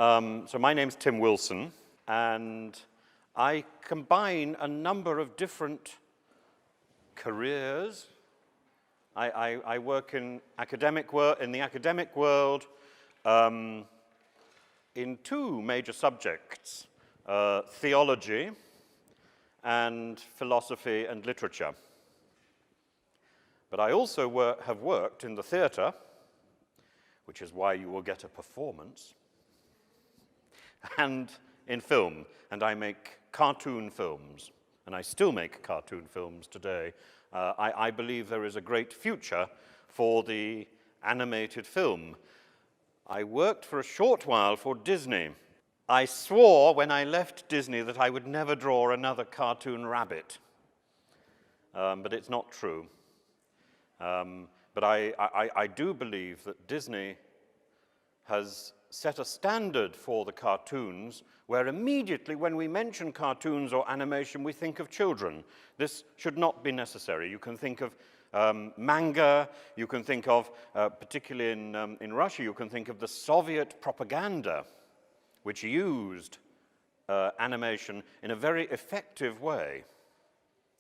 So my name's Tim Wilson, and I combine a number of different careers. I work in the academic world in two major subjects, theology and philosophy and literature. But I also have worked in the theatre, which is why you will get a performance, and in film, and I make cartoon films, and I still make cartoon films today. I believe there is a great future for the animated film. I worked for a short while for Disney. I swore when I left Disney that I would never draw another cartoon rabbit, but it's not true. But I do believe that Disney has set a standard for the cartoons where immediately when we mention cartoons or animation, we think of children. This should not be necessary. You can think of manga, you can think of, particularly in Russia, you can think of the Soviet propaganda, which used animation in a very effective way.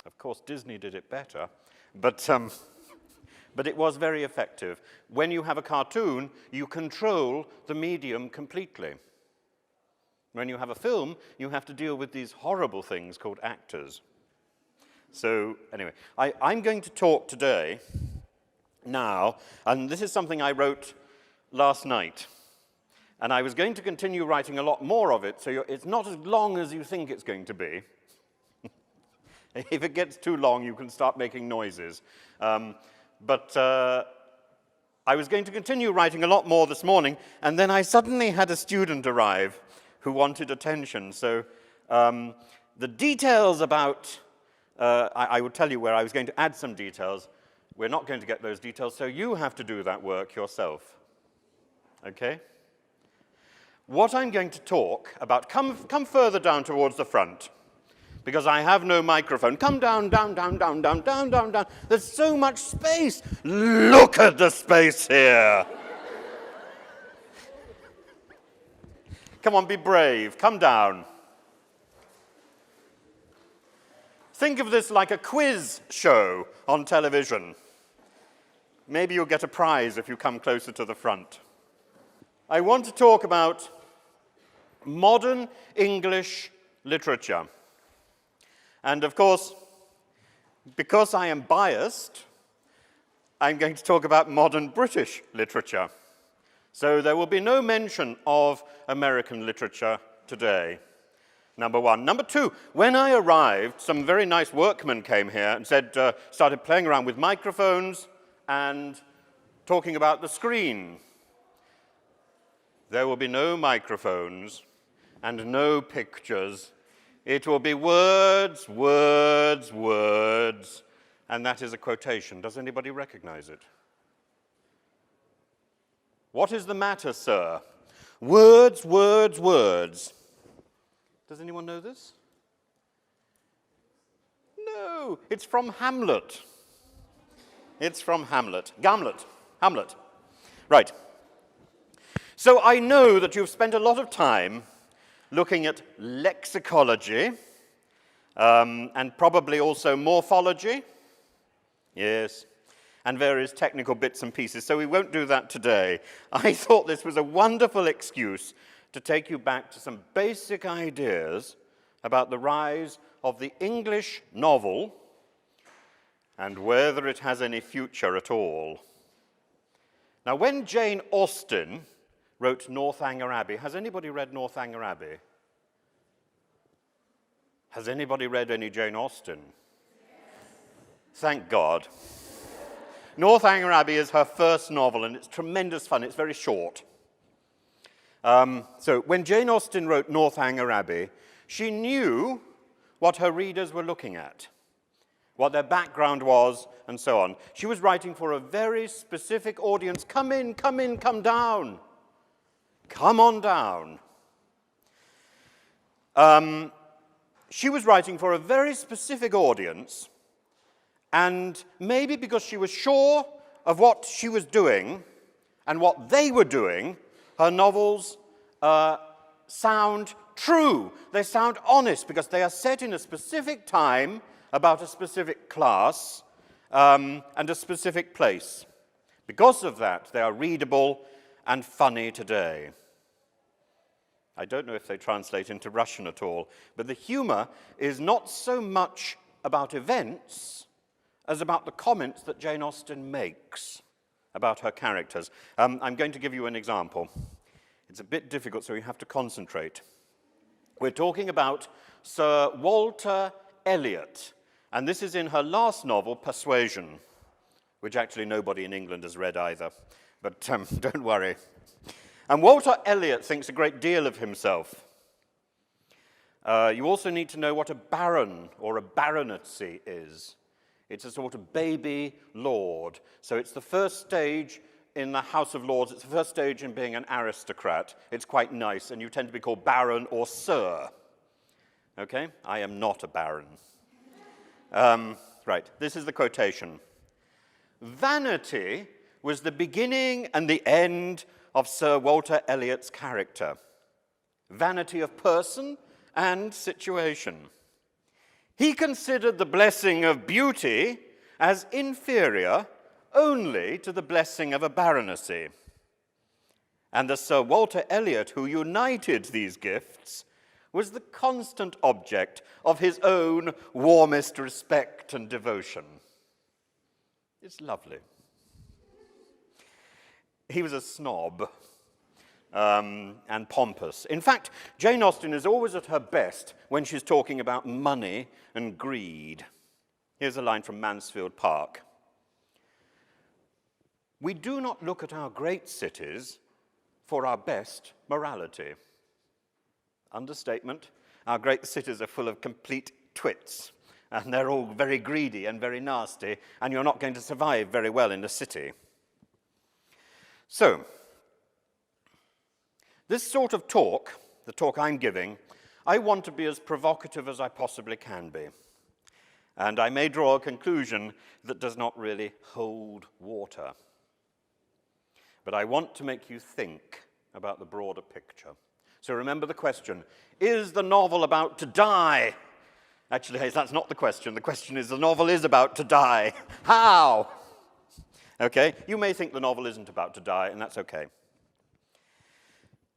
Of course, Disney did it better, but it was very effective. When you have a cartoon, you control the medium completely. When you have a film, you have to deal with these horrible things called actors. So anyway, I'm going to talk today, now, and this is something I wrote last night. And I was going to continue writing a lot more of it, so it's not as long as you think it's going to be. If it gets too long, you can start making noises. But I was going to continue writing a lot more this morning, and then I suddenly had a student arrive who wanted attention. So the details about, I would tell you where I was going to add some details. We're not going to get those details, so you have to do that work yourself. Okay? What I'm going to talk about, come further down towards the front, because I have no microphone. Come down, down, down, down, down, down, down, down. There's so much space. Look at the space here. Come on, be brave. Come down. Think of this like a quiz show on television. Maybe you'll get a prize if you come closer to the front. I want to talk about modern English literature. And of course, because I am biased, I'm going to talk about modern British literature. So there will be no mention of American literature today, number one. Number two, when I arrived, some very nice workmen came here and started playing around with microphones and talking about the screen. There will be no microphones and no pictures. It will be words, words, words, and that is a quotation. Does anybody recognize it? What is the matter, sir? Words, words, words. Does anyone know this? No, it's from Hamlet. It's from Hamlet. Hamlet. Right. So I know that you've spent a lot of time looking at lexicology, and probably also morphology, yes, and various technical bits and pieces, so we won't do that today. I thought this was a wonderful excuse to take you back to some basic ideas about the rise of the English novel and whether it has any future at all. Now, when Jane Austen wrote Northanger Abbey. Has anybody read Northanger Abbey? Has anybody read any Jane Austen? Thank God. Northanger Abbey is her first novel, and it's tremendous fun. It's very short. So when Jane Austen wrote Northanger Abbey, she knew what her readers were looking at, what their background was, and so on. She was writing for a very specific audience. Come in, come down. Come on down. She was writing for a very specific audience, and maybe because she was sure of what she was doing and what they were doing, her novels sound true. They sound honest because they are set in a specific time about a specific class and a specific place. Because of that, they are readable and funny today. I don't know if they translate into Russian at all, but the humor is not so much about events as about the comments that Jane Austen makes about her characters. I'm going to give you an example. It's a bit difficult, so you have to concentrate. We're talking about Sir Walter Elliot, and this is in her last novel, Persuasion, which actually nobody in England has read either, but don't worry. And Walter Elliot thinks a great deal of himself. You also need to know what a baron or a baronetcy is. It's a sort of baby lord. So it's the first stage in the House of Lords. It's the first stage in being an aristocrat. It's quite nice, and you tend to be called baron or sir. Okay? I am not a baron. Right, this is the quotation. Vanity was the beginning and the end of Sir Walter Elliot's character. Vanity of person and situation. He considered the blessing of beauty as inferior only to the blessing of a baronetcy. And the Sir Walter Elliot who united these gifts was the constant object of his own warmest respect and devotion. It's lovely. He was a snob and pompous. In fact, Jane Austen is always at her best when she's talking about money and greed. Here's a line from Mansfield Park. We do not look at our great cities for our best morality. Understatement. Our great cities are full of complete twits, and they're all very greedy and very nasty, and you're not going to survive very well in a city. So, this sort of talk, the talk I'm giving, I want to be as provocative as I possibly can be. And I may draw a conclusion that does not really hold water. But I want to make you think about the broader picture. So remember the question, is the novel about to die? Actually, that's not the question. The question is, the novel is about to die. How? Okay, you may think the novel isn't about to die, and that's okay.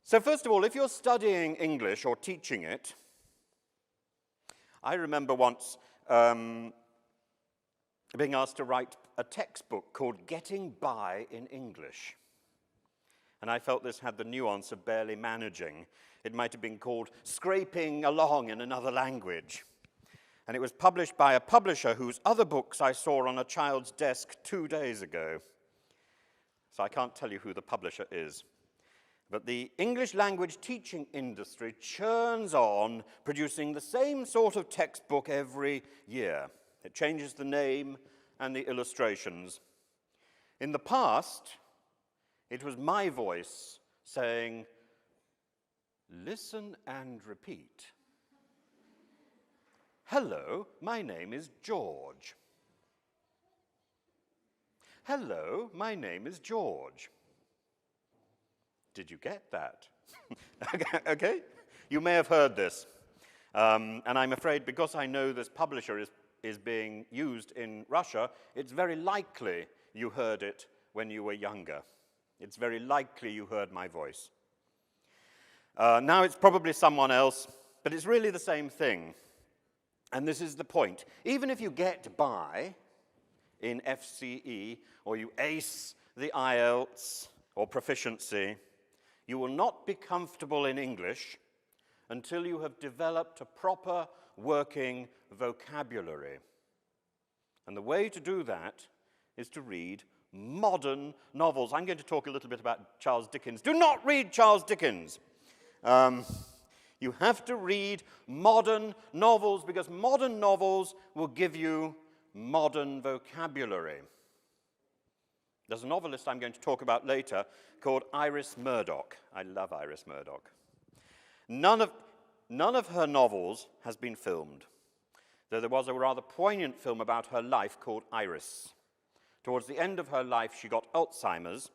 So first of all, if you're studying English or teaching it, I remember once being asked to write a textbook called Getting By in English. And I felt this had the nuance of barely managing. It might have been called Scraping Along in Another Language. And it was published by a publisher whose other books I saw on a child's desk 2 days ago. So I can't tell you who the publisher is. But the English language teaching industry churns on producing the same sort of textbook every year. It changes the name and the illustrations. In the past, it was my voice saying, listen and repeat. Hello, my name is George. Hello, my name is George. Did you get that? Okay? You may have heard this. And I'm afraid because I know this publisher is being used in Russia, it's very likely you heard it when you were younger. It's very likely you heard my voice. Now it's probably someone else, but it's really the same thing. And this is the point. Even if you get by in FCE, or you ace the IELTS or proficiency, you will not be comfortable in English until you have developed a proper working vocabulary. And the way to do that is to read modern novels. I'm going to talk a little bit about Charles Dickens. Do not read Charles Dickens. You have to read modern novels because modern novels will give you modern vocabulary. There's a novelist I'm going to talk about later called Iris Murdoch. I love Iris Murdoch. None of her novels has been filmed, though there was a rather poignant film about her life called Iris. Towards the end of her life, she got Alzheimer's,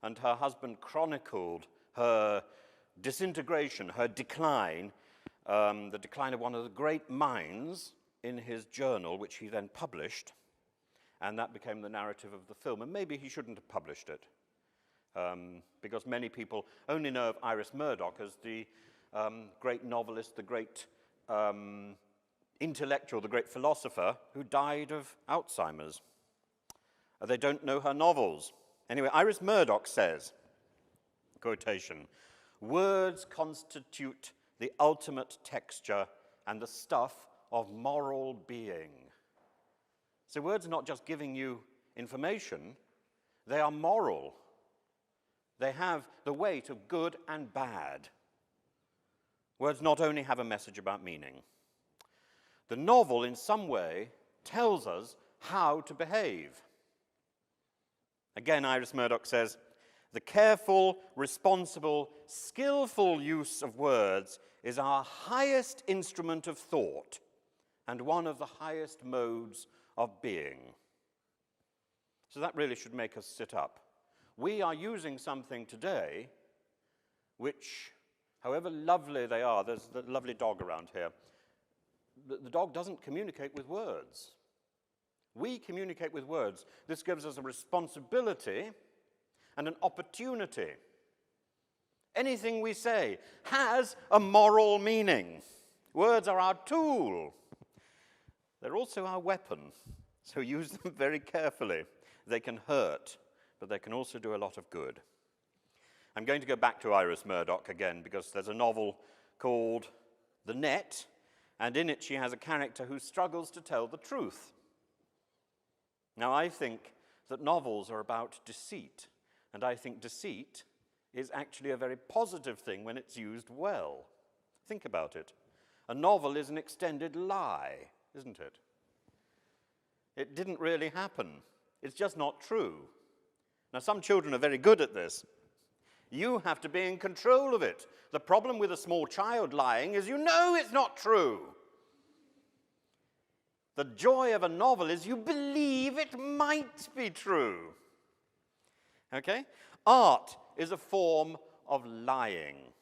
and her husband chronicled her disintegration, her decline, the decline of one of the great minds in his journal, which he then published, and that became the narrative of the film. And maybe he shouldn't have published it, because many people only know of Iris Murdoch as the great novelist, the great intellectual, the great philosopher who died of Alzheimer's. They don't know her novels. Anyway, Iris Murdoch says, quotation, "Words constitute the ultimate texture and the stuff of moral being." So words are not just giving you information, they are moral. They have the weight of good and bad. Words not only have a message about meaning. The novel, in some way, tells us how to behave. Again, Iris Murdoch says, "The careful, responsible, skillful use of words is our highest instrument of thought and one of the highest modes of being." So that really should make us sit up. We are using something today which, however lovely they are, there's the lovely dog around here, the dog doesn't communicate with words. We communicate with words. This gives us a responsibility and an opportunity. Anything we say has a moral meaning. Words are our tool. They're also our weapon, so use them very carefully. They can hurt, but they can also do a lot of good. I'm going to go back to Iris Murdoch again, because there's a novel called The Net, and in it she has a character who struggles to tell the truth. Now, I think that novels are about deceit, and I think deceit is actually a very positive thing when it's used well. Think about it. A novel is an extended lie, isn't it? It didn't really happen. It's just not true. Now, some children are very good at this. You have to be in control of it. The problem with a small child lying is you know it's not true. The joy of a novel is you believe it might be true. Okay? Art is a form of lying.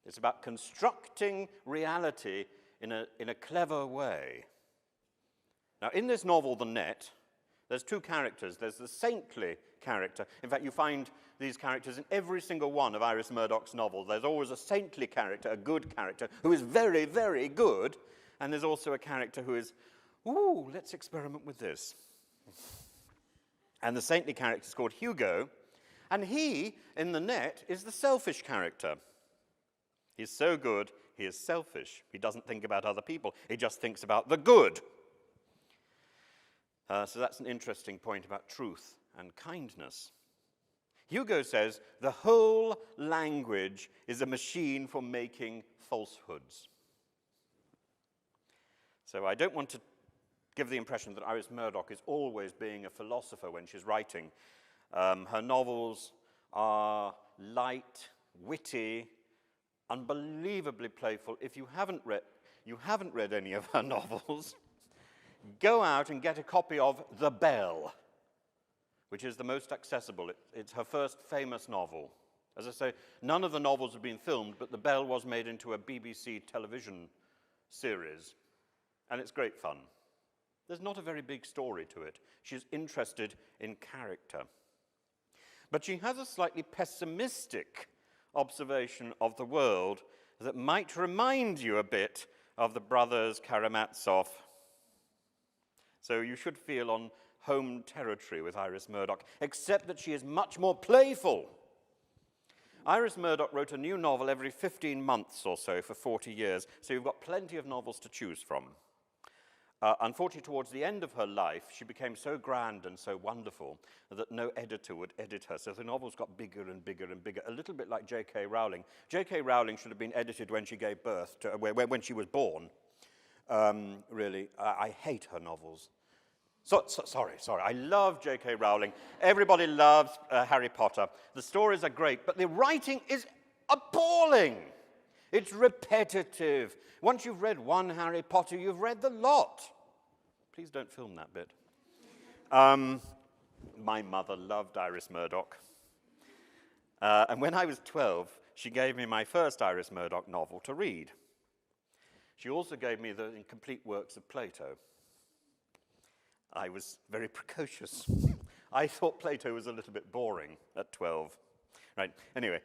It's about constructing reality in a clever way. Now, in this novel, The Net, there's two characters. There's the saintly character. In fact, you find these characters in every single one of Iris Murdoch's novels. There's always a saintly character, a good character, who is very, very good. And there's also a character who is, ooh, let's experiment with this. And the saintly character is called Hugo. And he, in The Net, is the selfish character. He's so good, he is selfish. He doesn't think about other people. He just thinks about the good. So that's an interesting point about truth and kindness. Hugo says, the whole language is a machine for making falsehoods. So I don't want to give the impression that Iris Murdoch is always being a philosopher when she's writing. Her novels are light, witty, unbelievably playful. If you haven't read any of her novels, go out and get a copy of The Bell, which is the most accessible. It's her first famous novel. As I say, none of the novels have been filmed, but The Bell was made into a BBC television series, and it's great fun. There's not a very big story to it. She's interested in character. But she has a slightly pessimistic observation of the world that might remind you a bit of the brothers Karamazov. So you should feel on home territory with Iris Murdoch, except that she is much more playful. Iris Murdoch wrote a new novel every 15 months or so for 40 years, so you've got plenty of novels to choose from. Unfortunately, towards the end of her life, she became so grand and so wonderful that no editor would edit her, so the novels got bigger and bigger and bigger, a little bit like J.K. Rowling. J.K. Rowling should have been edited when she gave birth, when she was born. Really, I hate her novels. Sorry, I love J.K. Rowling. Everybody loves Harry Potter. The stories are great, but the writing is appalling. It's repetitive. Once you've read one Harry Potter, you've read the lot. Please don't film that bit. My mother loved Iris Murdoch. And when I was 12, she gave me my first Iris Murdoch novel to read. She also gave me the incomplete works of Plato. I was very precocious. I thought Plato was a little bit boring at 12. Right, anyway,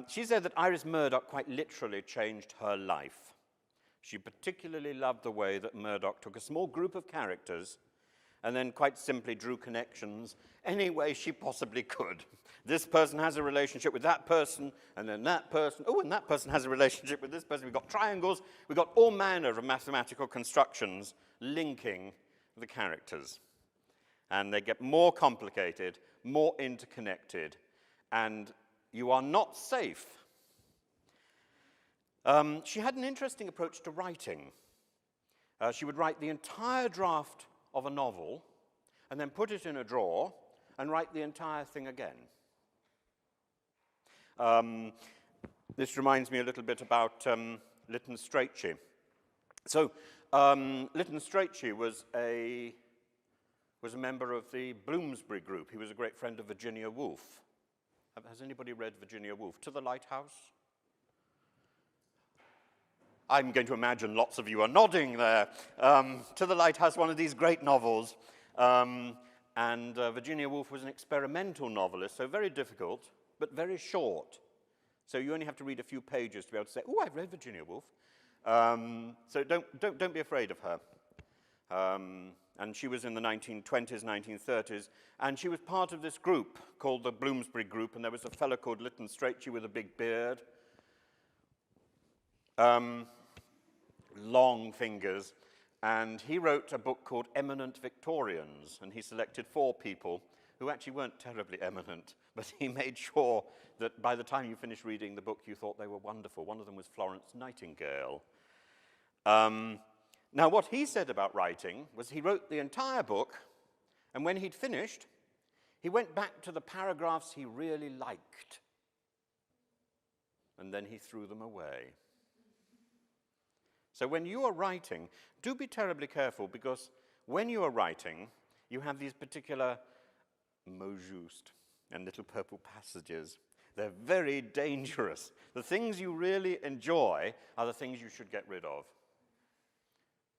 she said that Iris Murdoch quite literally changed her life. She particularly loved the way that Murdoch took a small group of characters and then quite simply drew connections any way she possibly could. This person has a relationship with that person, and then that person, oh, and that person has a relationship with this person. We've got triangles, we've got all manner of mathematical constructions linking the characters. And they get more complicated, more interconnected, and you are not safe. She had an interesting approach to writing. She would write the entire draft of a novel and then put it in a drawer and write the entire thing again. This reminds me a little bit about Lytton Strachey. So Lytton Strachey was a member of the Bloomsbury group. He was a great friend of Virginia Woolf. Has anybody read Virginia Woolf? To the Lighthouse? I'm going to imagine lots of you are nodding there. To the Lighthouse, one of these great novels. And Virginia Woolf was an experimental novelist, so very difficult, but very short. So you only have to read a few pages to be able to say, oh, I've read Virginia Woolf. So don't be afraid of her. And she was in the 1920s, 1930s, and she was part of this group called the Bloomsbury Group, and there was a fellow called Lytton Strachey with a big beard. Long fingers, and he wrote a book called Eminent Victorians, and he selected 4 people who actually weren't terribly eminent, but he made sure that by the time you finished reading the book, you thought they were wonderful. One of them was Florence Nightingale. Now, what he said about writing was he wrote the entire book, and when he'd finished, he went back to the paragraphs he really liked, and then he threw them away. So when you are writing, do be terribly careful, because when you are writing, you have these particular mots justes and little purple passages. They're very dangerous. The things you really enjoy are the things you should get rid of.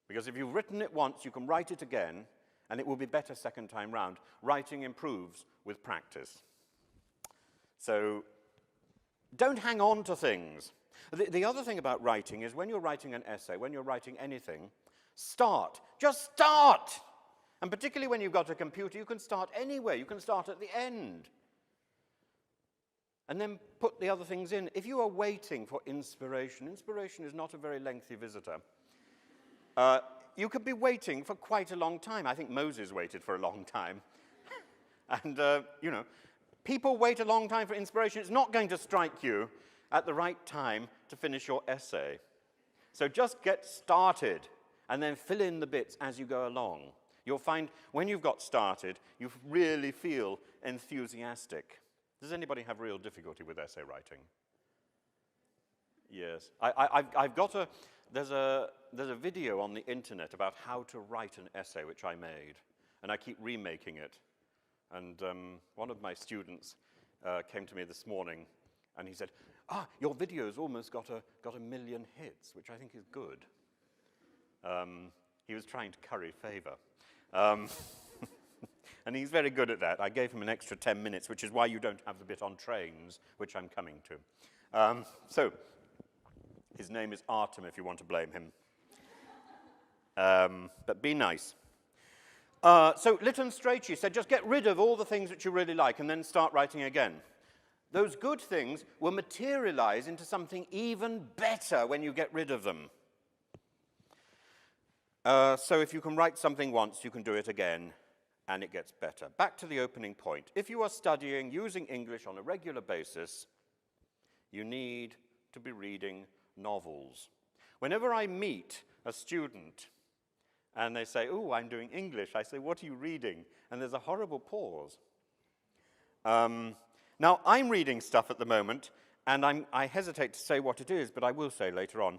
Because if you've written it once, you can write it again, and it will be better second time round. Writing improves with practice. So don't hang on to things. The other thing about writing is when you're writing an essay, when you're writing anything, start. Just start. And particularly when you've got a computer, you can start anywhere. You can start at the end. And then put the other things in. If you are waiting for inspiration, inspiration is not a very lengthy visitor. You could be waiting for quite a long time. I think Moses waited for a long time. And, you know, people wait a long time for inspiration. It's not going to strike you at the right time to finish your essay. So just get started and then fill in the bits as you go along. You'll find when you've got started, you really feel enthusiastic. Does anybody have real difficulty with essay writing? Yes. I've got there's a video on the internet about how to write an essay, which I made, and I keep remaking it. And one of my students came to me this morning, and he said, your video's almost got a million hits, which I think is good. He was trying to curry favor. And he's very good at that. I gave him an extra 10 minutes, which is why you don't have the bit on trains, which I'm coming to. So, his name is Artem, if you want to blame him. But be nice. So Lytton Strachey said, just get rid of all the things that you really like and then start writing again. Those good things will materialize into something even better when you get rid of them. So if you can write something once, you can do it again, and it gets better. Back to the opening point. If you are studying using English on a regular basis, you need to be reading novels. Whenever I meet a student and they say, oh, I'm doing English, I say, what are you reading? And there's a horrible pause. Now, I'm reading stuff at the moment, and I hesitate to say what it is, but I will say later on.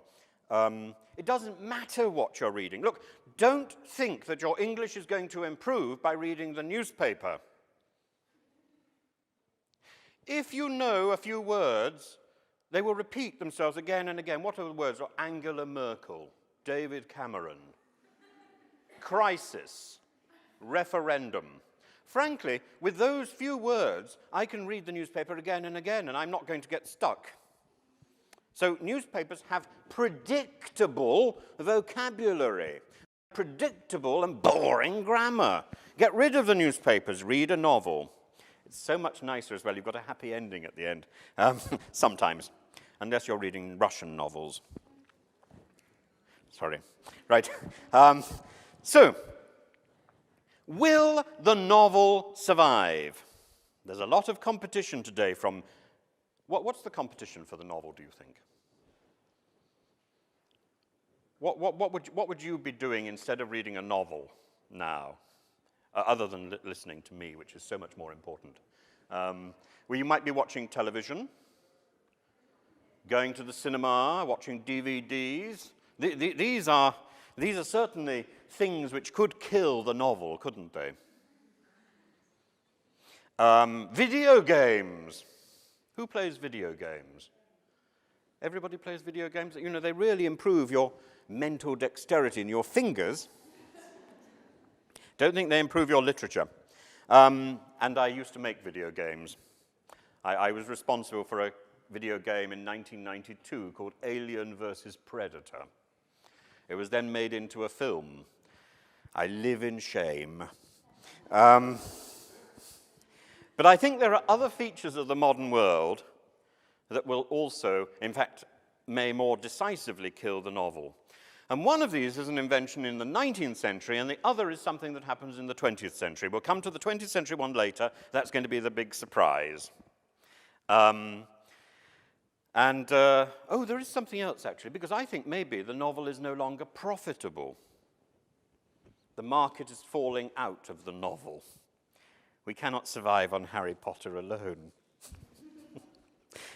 It doesn't matter what you're reading. Look, don't think that your English is going to improve by reading the newspaper. If you know a few words They will repeat themselves again and again. What are the words? Angela Merkel, David Cameron, crisis, referendum. Frankly, with those few words, I can read the newspaper again and again, and I'm not going to get stuck. So newspapers have predictable vocabulary, predictable and boring grammar. Get rid of the newspapers, read a novel. It's so much nicer as well. You've got a happy ending at the end, sometimes, unless you're reading Russian novels. Sorry. Right. So, will the novel survive? There's a lot of competition today from... What's the competition for the novel, do you think? What would you be doing instead of reading a novel now? Other than listening to me, which is so much more important. Well, you might be watching television, going to the cinema, watching DVDs. These are certainly things which could kill the novel, couldn't they? Video games. Who plays video games? Everybody plays video games. You know, they really improve your mental dexterity in your fingers. Don't think they improve your literature. And I used to make video games. I was responsible for a video game in 1992 called Alien versus Predator. It was then made into a film. I live in shame. But I think there are other features of the modern world that will also, in fact, may more decisively kill the novel. And one of these is an invention in the 19th century, and the other is something that happens in the 20th century. We'll come to the 20th century one later. That's going to be the big surprise. Oh, there is something else, actually, because I think maybe the novel is no longer profitable. The market is falling out of the novel. We cannot survive on Harry Potter alone.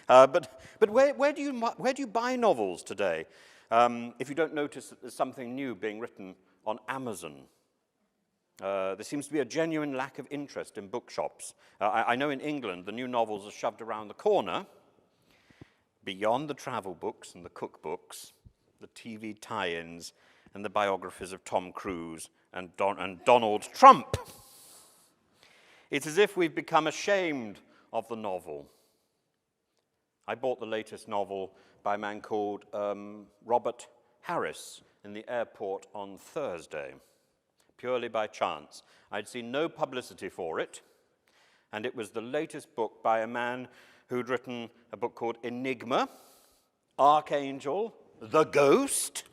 But where do you buy novels today? If you don't notice that there's something new being written on Amazon. There seems to be a genuine lack of interest in bookshops. I know in England the new novels are shoved around the corner, beyond the travel books and the cookbooks, the TV tie-ins, and the biographies of Tom Cruise and Donald Trump. It's as if we've become ashamed of the novel. I bought the latest novel by a man called Robert Harris in the airport on Thursday, purely by chance. I'd seen no publicity for it, and it was the latest book by a man who'd written a book called Enigma, Archangel, The Ghost,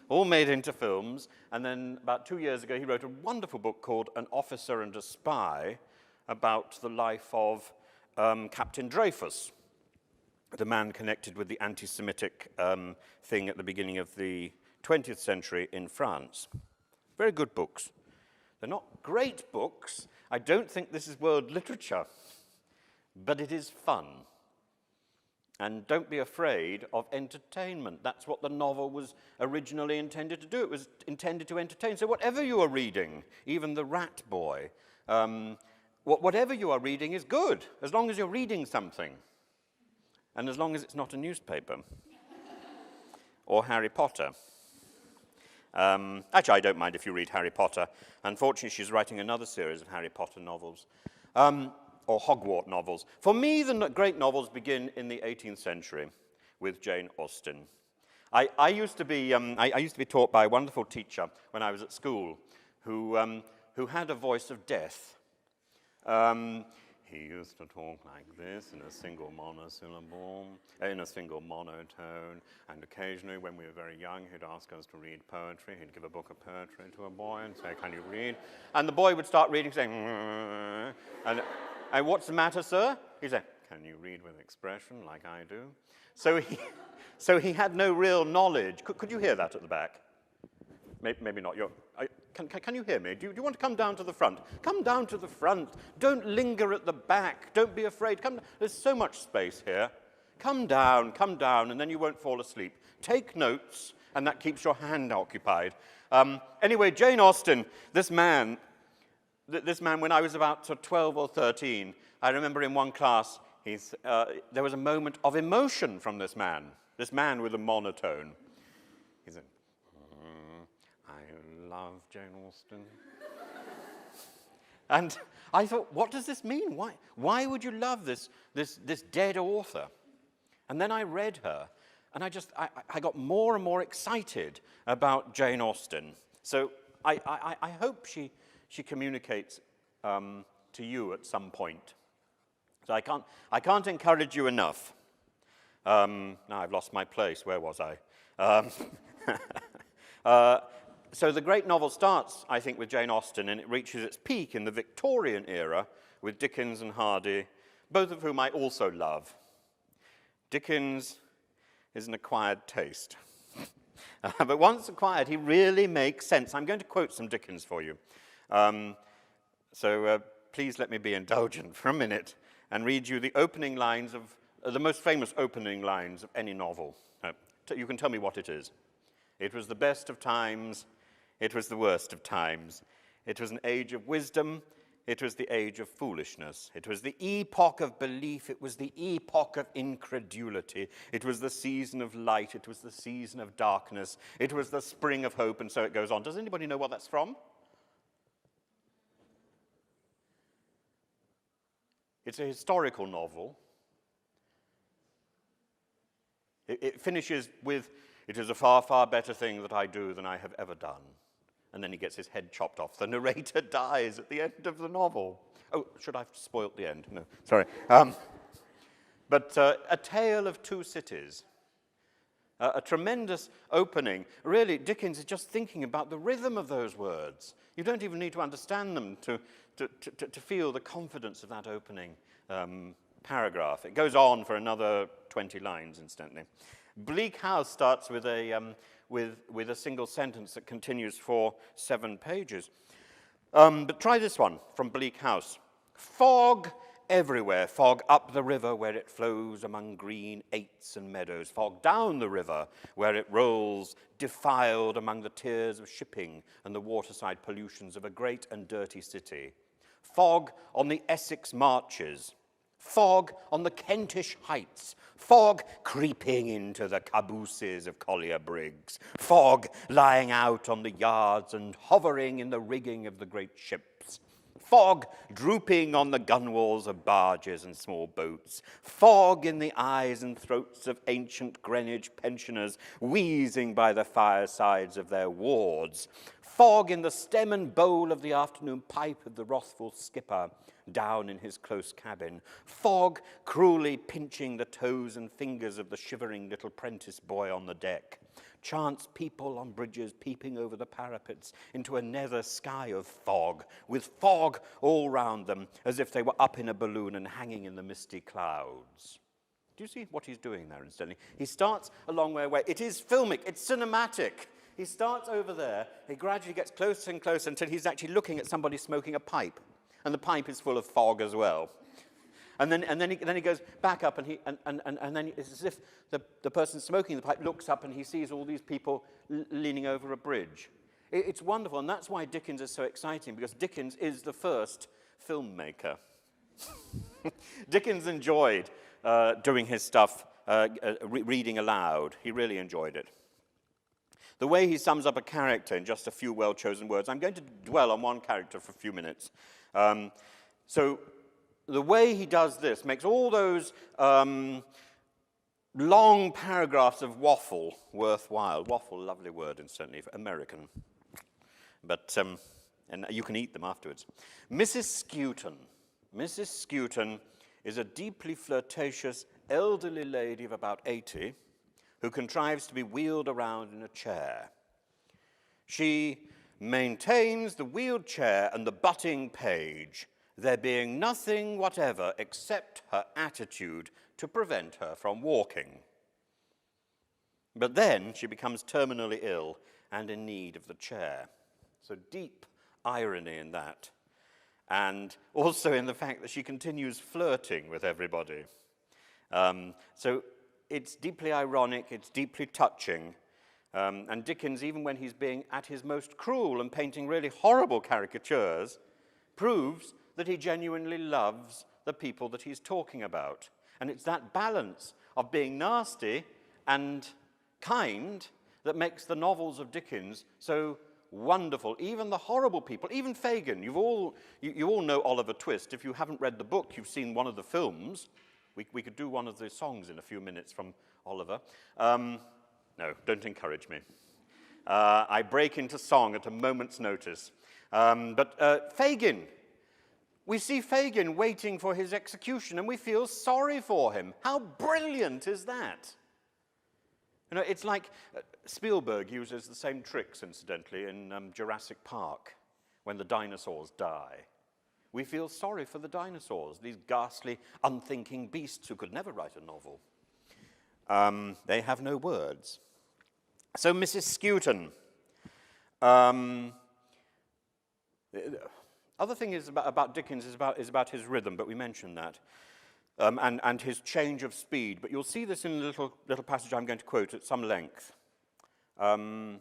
all made into films. And then about 2 years ago, he wrote a wonderful book called An Officer and a Spy about the life of Captain Dreyfus, the man connected with the anti-Semitic thing at the beginning of the 20th century in France. Very good books. They're not great books. I don't think this is world literature, but it is fun. And don't be afraid of entertainment. That's what the novel was originally intended to do. It was intended to entertain. So whatever you are reading, even The Rat Boy, whatever you are reading is good, as long as you're reading something. And as long as it's not a newspaper or Harry Potter. Actually, I don't mind if you read Harry Potter. Unfortunately, she's writing another series of Harry Potter novels, or Hogwarts novels. For me, the great novels begin in the 18th century with Jane Austen. I used to be taught by a wonderful teacher when I was at school who had a voice of death. He used to talk like this in a single monosyllable, in a single monotone, and occasionally when we were very young, he'd ask us to read poetry. He'd give a book of poetry to a boy and say, "Can you read?" And the boy would start reading, saying, and "What's the matter, sir?" He'd say, "Can you read with expression like I do?" So he had no real knowledge. Could you hear that at the back? Maybe not. Can you hear me? Do you want to come down to the front? Come down to the front. Don't linger at the back. Don't be afraid. There's so much space here. Come down, and then you won't fall asleep. Take notes, and that keeps your hand occupied. Anyway, Jane Austen, this man, when I was about 12 or 13, I remember in one class, there was a moment of emotion from this man with a monotone. He said, I love Jane Austen. And I thought, what does this mean? Why would you love this dead author? And then I read her, and I got more and more excited about Jane Austen. So I hope she communicates to you at some point. So I can't encourage you enough. Now I've lost my place. Where was I? So the great novel starts, I think, with Jane Austen, and it reaches its peak in the Victorian era with Dickens and Hardy, both of whom I also love. Dickens is an acquired taste. But once acquired, he really makes sense. I'm going to quote some Dickens for you. So please let me be indulgent for a minute and read you the opening lines of the most famous opening lines of any novel. You can tell me what it is. It was the best of times. It was the worst of times. It was an age of wisdom. It was the age of foolishness. It was the epoch of belief. It was the epoch of incredulity. It was the season of light. It was the season of darkness. It was the spring of hope, and so it goes on. Does anybody know what that's from? It's a historical novel. It finishes with, "It is a far, far better thing that I do than I have ever done." And then he gets his head chopped off. The narrator dies at the end of the novel. Oh, should I have spoiled the end? No, sorry. But A Tale of Two Cities. A tremendous opening. Really, Dickens is just thinking about the rhythm of those words. You don't even need to understand them to feel the confidence of that opening paragraph. It goes on for another 20 lines, incidentally. Bleak House starts with a single sentence that continues for 7 pages. But try this one from Bleak House. Fog everywhere, fog up the river where it flows among green aits and meadows, fog down the river where it rolls defiled among the tears of shipping and the waterside pollutions of a great and dirty city. Fog on the Essex marches, fog on the Kentish heights, fog creeping into the cabooses of collier brigs, fog lying out on the yards and hovering in the rigging of the great ships, fog drooping on the gunwales of barges and small boats, fog in the eyes and throats of ancient Greenwich pensioners wheezing by the firesides of their wards, fog in the stem and bowl of the afternoon pipe of the wrathful skipper down in his close cabin, fog cruelly pinching the toes and fingers of the shivering little prentice boy on the deck, chance people on bridges peeping over the parapets into a nether sky of fog, with fog all round them, as if they were up in a balloon and hanging in the misty clouds. Do you see what he's doing there, incidentally? He starts a long way away. It is filmic, it's cinematic. He starts over there, he gradually gets closer and closer until he's actually looking at somebody smoking a pipe. And the pipe is full of fog as well. And then he goes back up, and then it's as if the person smoking the pipe looks up and he sees all these people leaning over a bridge. It's wonderful, and that's why Dickens is so exciting, because Dickens is the first filmmaker. Dickens enjoyed doing his stuff, reading aloud. He really enjoyed it. The way he sums up a character in just a few well-chosen words. I'm going to dwell on one character for a few minutes. So the way he does this makes all those long paragraphs of waffle worthwhile. Waffle, lovely word, incidentally, for American. But, and you can eat them afterwards. Mrs. Skewton. Mrs. Skewton is a deeply flirtatious elderly lady of about 80 who contrives to be wheeled around in a chair. She maintains the wheeled chair and the butting page, there being nothing whatever except her attitude to prevent her from walking. But then she becomes terminally ill and in need of the chair. So deep irony in that. And also in the fact that she continues flirting with everybody. So it's deeply ironic, it's deeply touching. And Dickens, even when he's being at his most cruel and painting really horrible caricatures, proves that he genuinely loves the people that he's talking about. And it's that balance of being nasty and kind that makes the novels of Dickens so wonderful. Even the horrible people, even Fagin. You all know Oliver Twist. If you haven't read the book, you've seen one of the films. We could do one of the songs in a few minutes from Oliver. No, don't encourage me. I break into song at a moment's notice. But Fagin, we see Fagin waiting for his execution and we feel sorry for him. How brilliant is that? You know, it's like Spielberg uses the same tricks, incidentally, in Jurassic Park when the dinosaurs die. We feel sorry for the dinosaurs, these ghastly, unthinking beasts who could never write a novel. They have no words. So Mrs. Skewton. The other thing is about Dickens is about his rhythm, but we mentioned that, and his change of speed. But you'll see this in a little passage I'm going to quote at some length. And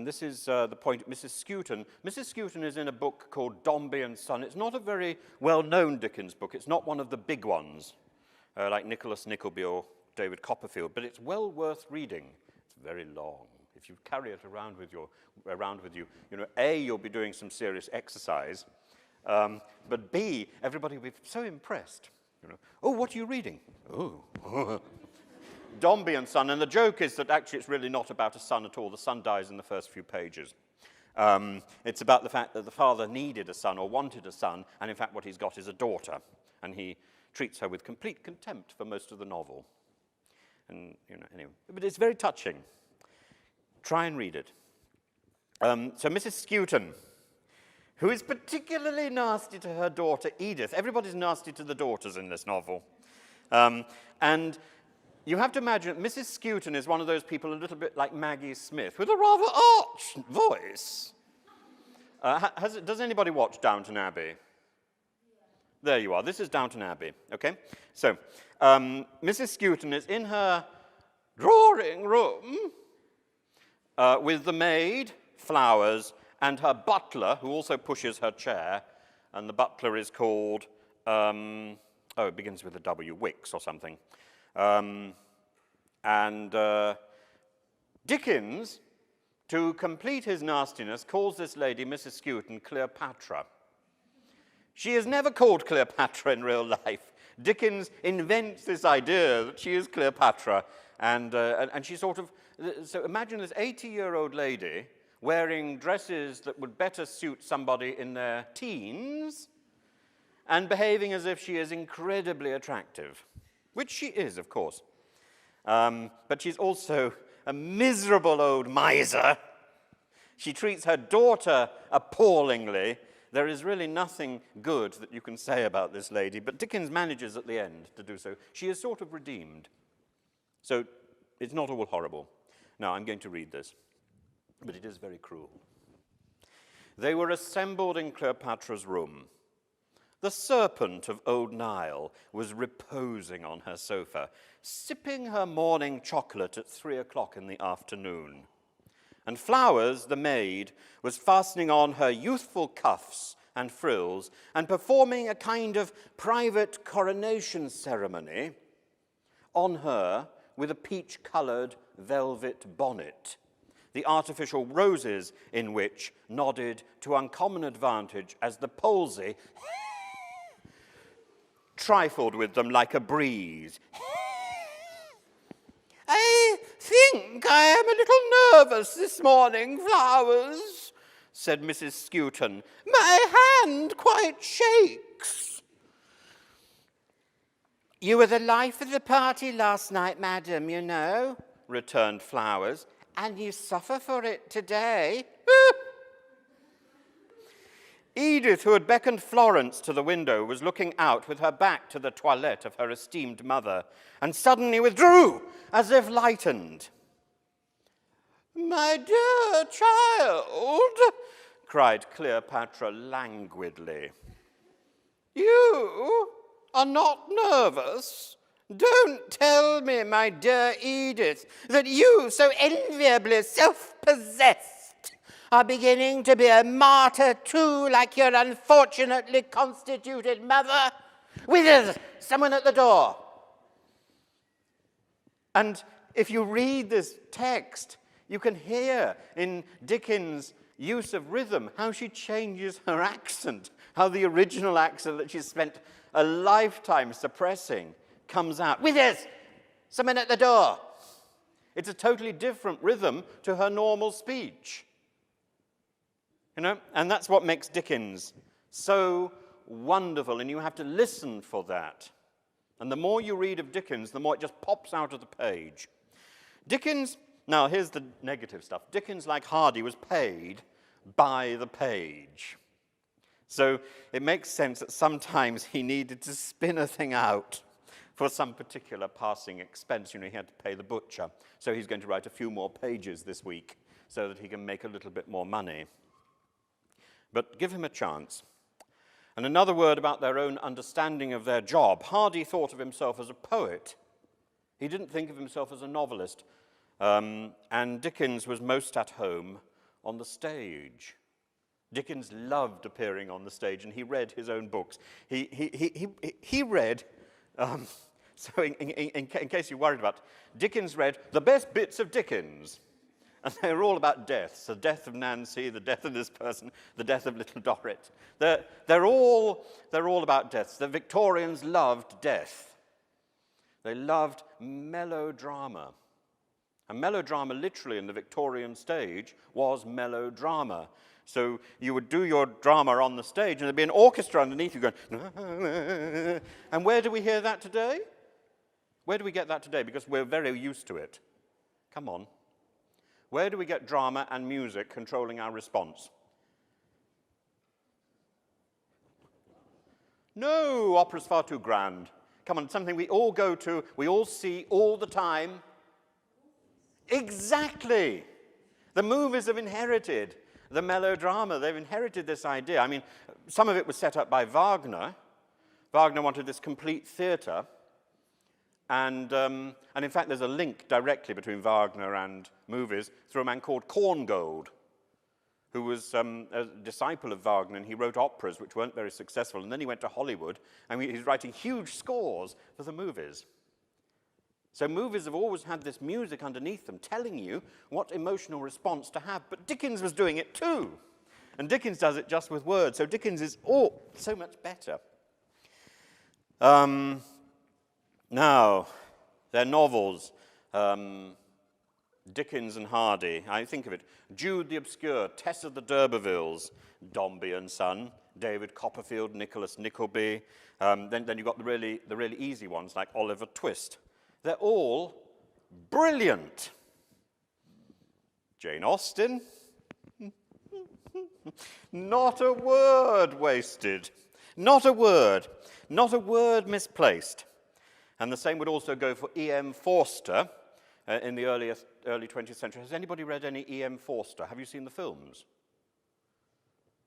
this is the point. Mrs. Skewton is in a book called Dombey and Son. It's not a very well-known Dickens book. It's not one of the big ones, like Nicholas Nickleby or David Copperfield, but it's well worth reading. It's very long. If you carry it around with you, you know, A, you'll be doing some serious exercise, but B, everybody will be so impressed. You know, oh, what are you reading? Oh, Dombey and Son, and the joke is that actually it's really not about a son at all. The son dies in the first few pages. It's about the fact that the father needed a son or wanted a son, and in fact what he's got is a daughter, and he treats her with complete contempt for most of the novel. And, you know, anyway, but it's very touching. Try and read it. So Mrs. Skewton, who is particularly nasty to her daughter Edith. Everybody's nasty to the daughters in this novel. And you have to imagine Mrs. Skewton is one of those people a little bit like Maggie Smith, with a rather arch voice. Does anybody watch Downton Abbey? There you are. This is Downton Abbey, okay? So, Mrs. Skewton is in her drawing room with the maid, Flowers, and her butler, who also pushes her chair, and the butler is called, it begins with a W, Wicks or something. Dickens, to complete his nastiness, calls this lady, Mrs. Skewton, Cleopatra. She is never called Cleopatra in real life. Dickens invents this idea that she is Cleopatra, and she sort of, so imagine this 80-year-old lady wearing dresses that would better suit somebody in their teens and behaving as if she is incredibly attractive, which she is, of course. But she's also a miserable old miser. She treats her daughter appallingly. There is really nothing good that you can say about this lady, but Dickens manages at the end to do so. She is sort of redeemed. So it's not all horrible. Now, I'm going to read this, but it is very cruel. They were assembled in Cleopatra's room. The serpent of old Nile was reposing on her sofa, sipping her morning chocolate at 3 o'clock in the afternoon. And Flowers, the maid, was fastening on her youthful cuffs and frills and performing a kind of private coronation ceremony on her with a peach-coloured velvet bonnet, the artificial roses in which nodded to uncommon advantage as the palsy trifled with them like a breeze. I think I am a little nervous this morning, Flowers, said Mrs. Skewton. My hand quite shakes. You were the life of the party last night, madam, you know, returned Flowers, and you suffer for it today. Edith, who had beckoned Florence to the window, was looking out with her back to the toilette of her esteemed mother, and suddenly withdrew, as if lightened. My dear child, cried Cleopatra languidly, you are not nervous? Don't tell me, my dear Edith, that you, so enviably self-possessed, are beginning to be a martyr too, like your unfortunately constituted mother. Withers! Someone at the door! And if you read this text, you can hear in Dickens' use of rhythm how she changes her accent, how the original accent that she spent a lifetime suppressing comes out. Withers! Someone at the door! It's a totally different rhythm to her normal speech. You know, and that's what makes Dickens so wonderful, and you have to listen for that. And the more you read of Dickens, the more it just pops out of the page. Dickens, now here's the negative stuff. Dickens, like Hardy, was paid by the page. So it makes sense that sometimes he needed to spin a thing out for some particular passing expense. You know, he had to pay the butcher. So he's going to write a few more pages this week so that he can make a little bit more money. But give him a chance. And another word about their own understanding of their job. Hardy thought of himself as a poet. He didn't think of himself as a novelist. And Dickens was most at home on the stage. Dickens loved appearing on the stage, and he read his own books. He read, so in case you're worried about it, Dickens read the best bits of Dickens. And they were all about deaths, the death of Nancy, the death of this person, the death of little Dorrit. They're all about deaths. The Victorians loved death. They loved melodrama. And melodrama, literally, in the Victorian stage, was melodrama. So you would do your drama on the stage, and there'd be an orchestra underneath you going, and where do we hear that today? Where do we get that today? Because we're very used to it. Come on. Where do we get drama and music controlling our response? No, opera's far too grand. Come on, something we all go to, we all see all the time. Exactly. The movies have inherited the melodrama. They've inherited this idea. I mean, some of it was set up by Wagner. Wagner wanted this complete theatre. And in fact, there's a link directly between Wagner and movies through a man called Korngold, who was a disciple of Wagner, and he wrote operas which weren't very successful. And then he went to Hollywood, and he's writing huge scores for the movies. So movies have always had this music underneath them telling you what emotional response to have. But Dickens was doing it too. And Dickens does it just with words. So Dickens is so much better. Now, their novels, Dickens and Hardy, I think of it. Jude the Obscure, Tessa the d'Urbervilles, Dombey and Son, David Copperfield, Nicholas Nickleby. Then you've got the really easy ones like Oliver Twist. They're all brilliant. Jane Austen, not a word wasted. Not a word misplaced. And the same would also go for E.M. Forster in the early 20th century. Has anybody read any E.M. Forster? Have you seen the films?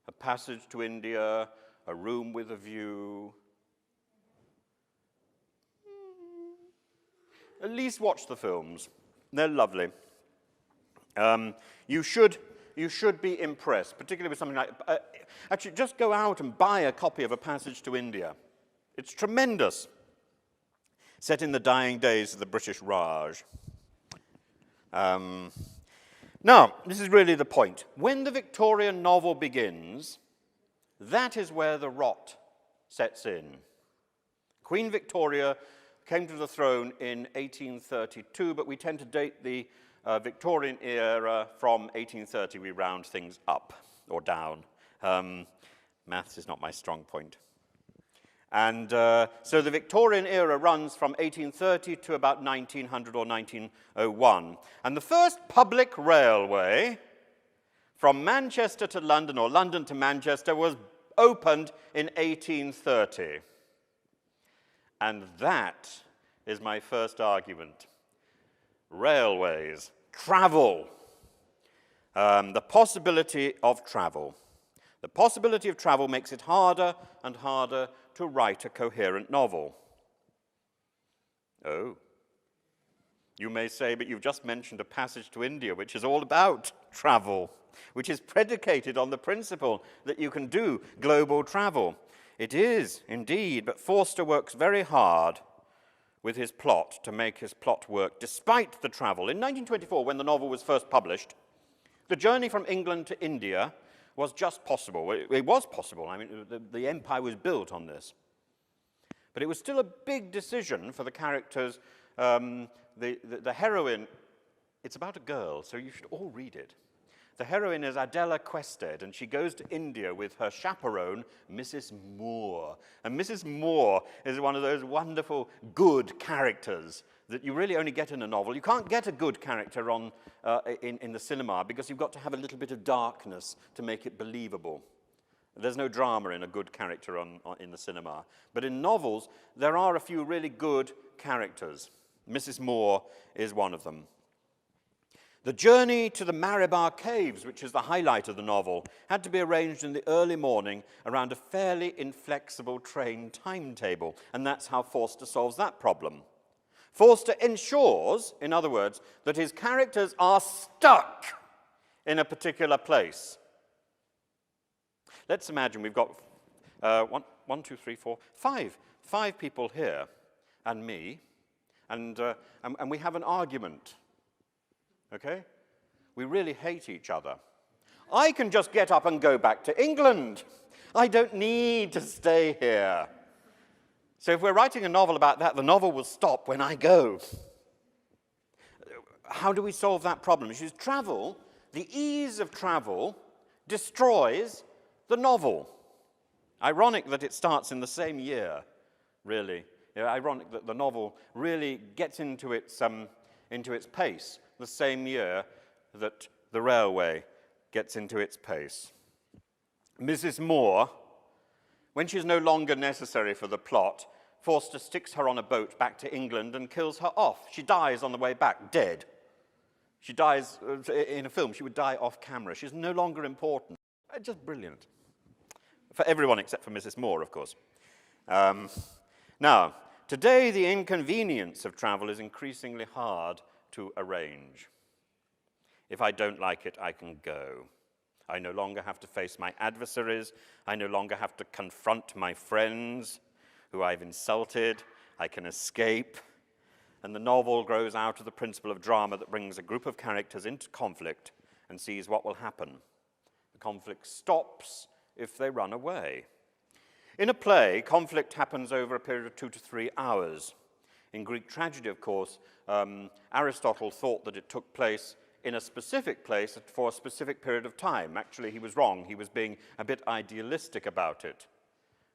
A Passage to India, A Room with a View. At least watch the films. They're lovely. You should be impressed, particularly with something like... actually, just go out and buy a copy of A Passage to India. It's tremendous. Set in the dying days of the British Raj. Now, this is really the point. When the Victorian novel begins, that is where the rot sets in. Queen Victoria came to the throne in 1832, but we tend to date the Victorian era from 1830. We round things up or down. Maths is not my strong point. And so the Victorian era runs from 1830 to about 1900 or 1901. And the first public railway from Manchester to London or London to Manchester was opened in 1830. And that is my first argument. Railways, travel, the possibility of travel. The possibility of travel makes it harder and harder to write a coherent novel. Oh, you may say, but you've just mentioned A Passage to India, which is all about travel, which is predicated on the principle that you can do global travel. It is, indeed, but Forster works very hard with his plot to make his plot work despite the travel. In 1924, when the novel was first published, the journey from England to India was just possible. It was possible. I mean, the empire was built on this. But it was still a big decision for the characters. The heroine, it's about a girl, so you should all read it. The heroine is Adela Quested, and she goes to India with her chaperone, Mrs. Moore. And Mrs. Moore is one of those wonderful, good characters that you really only get in a novel. You can't get a good character in the cinema because you've got to have a little bit of darkness to make it believable. There's no drama in a good character in the cinema. But in novels, there are a few really good characters. Mrs. Moore is one of them. The journey to the Maribar Caves, which is the highlight of the novel, had to be arranged in the early morning around a fairly inflexible train timetable, and that's how Forster solves that problem. Forster ensures, in other words, that his characters are stuck in a particular place. Let's imagine we've got five people here, and me, and we have an argument. Okay? We really hate each other. I can just get up and go back to England. I don't need to stay here. So if we're writing a novel about that, the novel will stop when I go. How do we solve that problem? Because travel, the ease of travel, destroys the novel. Ironic that it starts in the same year, really. Ironic that the novel really gets into its pace the same year that the railway gets into its pace. Mrs. Moore, when she's no longer necessary for the plot, Forster sticks her on a boat back to England and kills her off. She dies on the way back, dead. She dies, in a film, she would die off camera. She's no longer important. Just brilliant. For everyone except for Mrs. Moore, of course. Now, today the inconvenience of travel is increasingly hard to arrange. If I don't like it, I can go. I no longer have to face my adversaries. I no longer have to confront my friends who I've insulted. I can escape. And the novel grows out of the principle of drama that brings a group of characters into conflict and sees what will happen. The conflict stops if they run away. In a play, conflict happens over a period of 2 to 3 hours. In Greek tragedy, of course, Aristotle thought that it took place in a specific place for a specific period of time. Actually, he was wrong. He was being a bit idealistic about it.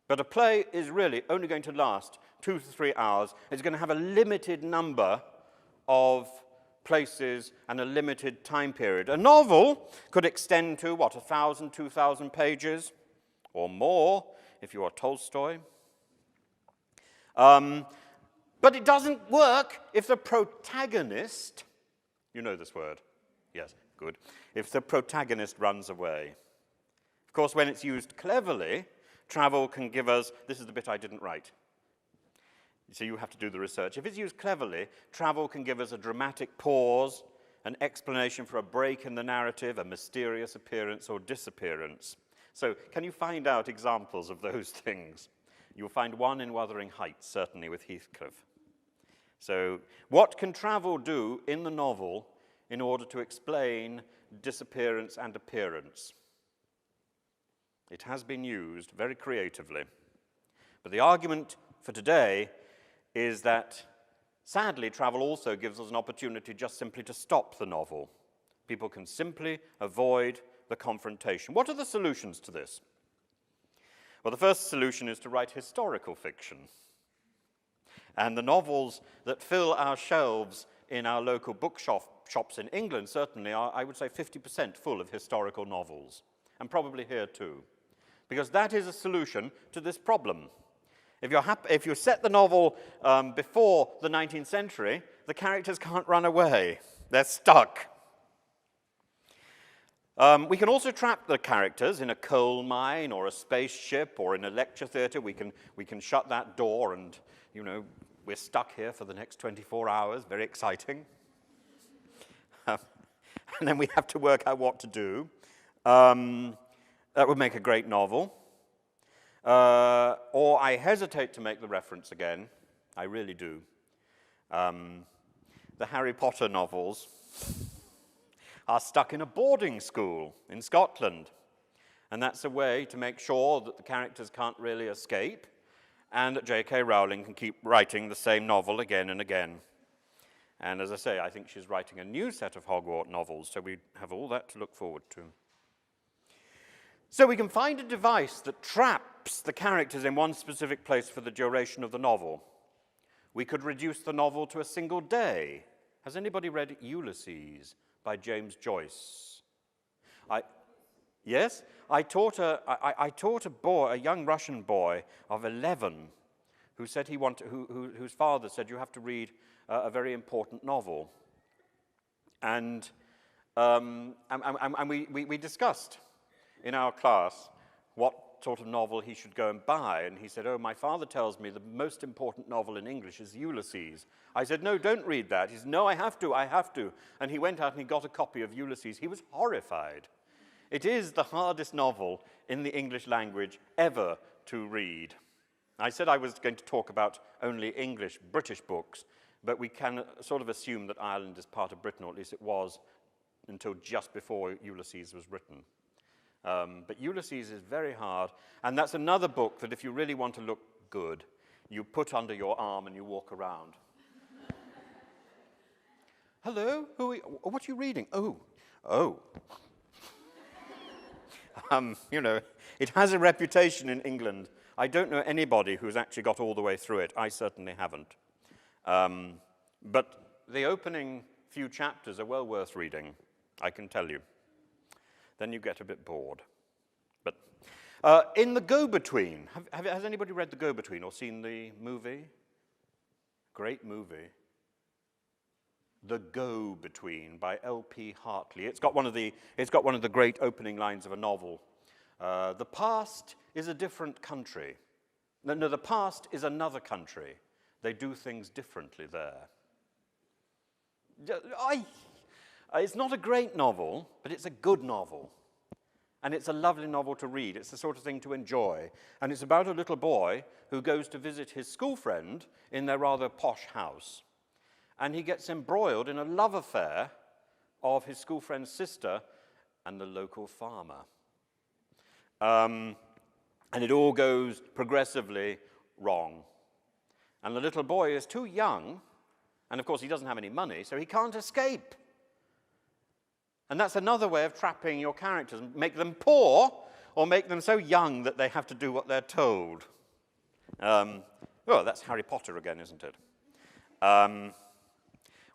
But a play is really only going to last 2 to 3 hours. It's going to have a limited number of places and a limited time period. A novel could extend to, 1,000, 2,000 pages or more, if you are Tolstoy. But it doesn't work if the protagonist, you know this word, yes, good, if the protagonist runs away. Of course, when it's used cleverly, travel can give us, this is the bit I didn't write, so you have to do the research. If it's used cleverly, travel can give us a dramatic pause, an explanation for a break in the narrative, a mysterious appearance or disappearance. So can you find out examples of those things? You'll find one in Wuthering Heights, certainly with Heathcliff. So what can travel do in the novel in order to explain disappearance and appearance? It has been used very creatively. But the argument for today is that, sadly, travel also gives us an opportunity just simply to stop the novel. People can simply avoid the confrontation. What are the solutions to this? Well, the first solution is to write historical fiction. And the novels that fill our shelves in our local bookshops in England certainly are, I would say, 50% full of historical novels, and probably here too, because that is a solution to this problem. If you set the novel before the 19th century, the characters can't run away. They're stuck. We can also trap the characters in a coal mine or a spaceship or in a lecture theatre. We can shut that door and, we're stuck here for the next 24 hours. Very exciting. And then we have to work out what to do. That would make a great novel. Or I hesitate to make the reference again. I really do. The Harry Potter novels are stuck in a boarding school in Scotland. And that's a way to make sure that the characters can't really escape and that J.K. Rowling can keep writing the same novel again and again. And as I say, I think she's writing a new set of Hogwarts novels, so we have all that to look forward to. So we can find a device that traps the characters in one specific place for the duration of the novel. We could reduce the novel to a single day. Has anybody read Ulysses by James Joyce? Yes? I taught a boy, a young Russian boy of 11, who said whose father said, you have to read a very important novel. And we discussed in our class what sort of novel he should go and buy. And he said, oh, my father tells me the most important novel in English is Ulysses. I said, no, don't read that. He said, no, I have to. And he went out and he got a copy of Ulysses. He was horrified. It is the hardest novel in the English language ever to read. I said I was going to talk about only English, British books, but we can sort of assume that Ireland is part of Britain, or at least it was until just before Ulysses was written. But Ulysses is very hard, and that's another book that if you really want to look good, you put under your arm and you walk around. Hello? What are you reading? Oh. You know, it has a reputation in England. I don't know anybody who's actually got all the way through it. I certainly haven't. But the opening few chapters are well worth reading, I can tell you. Then you get a bit bored. But in the Gobetween, has anybody read the Gobetween or seen the movie? Great movie. The Go-Between by L.P. Hartley. It's got one of the great opening lines of a novel. The past is a different country. No, the past is another country. They do things differently there. It's not a great novel, but it's a good novel. And it's a lovely novel to read. It's the sort of thing to enjoy. And it's about a little boy who goes to visit his school friend in their rather posh house. And he gets embroiled in a love affair of his school friend's sister and the local farmer. And it all goes progressively wrong. And the little boy is too young, and of course he doesn't have any money, so he can't escape. And that's another way of trapping your characters. Make them poor, or make them so young that they have to do what they're told. Well, that's Harry Potter again, isn't it?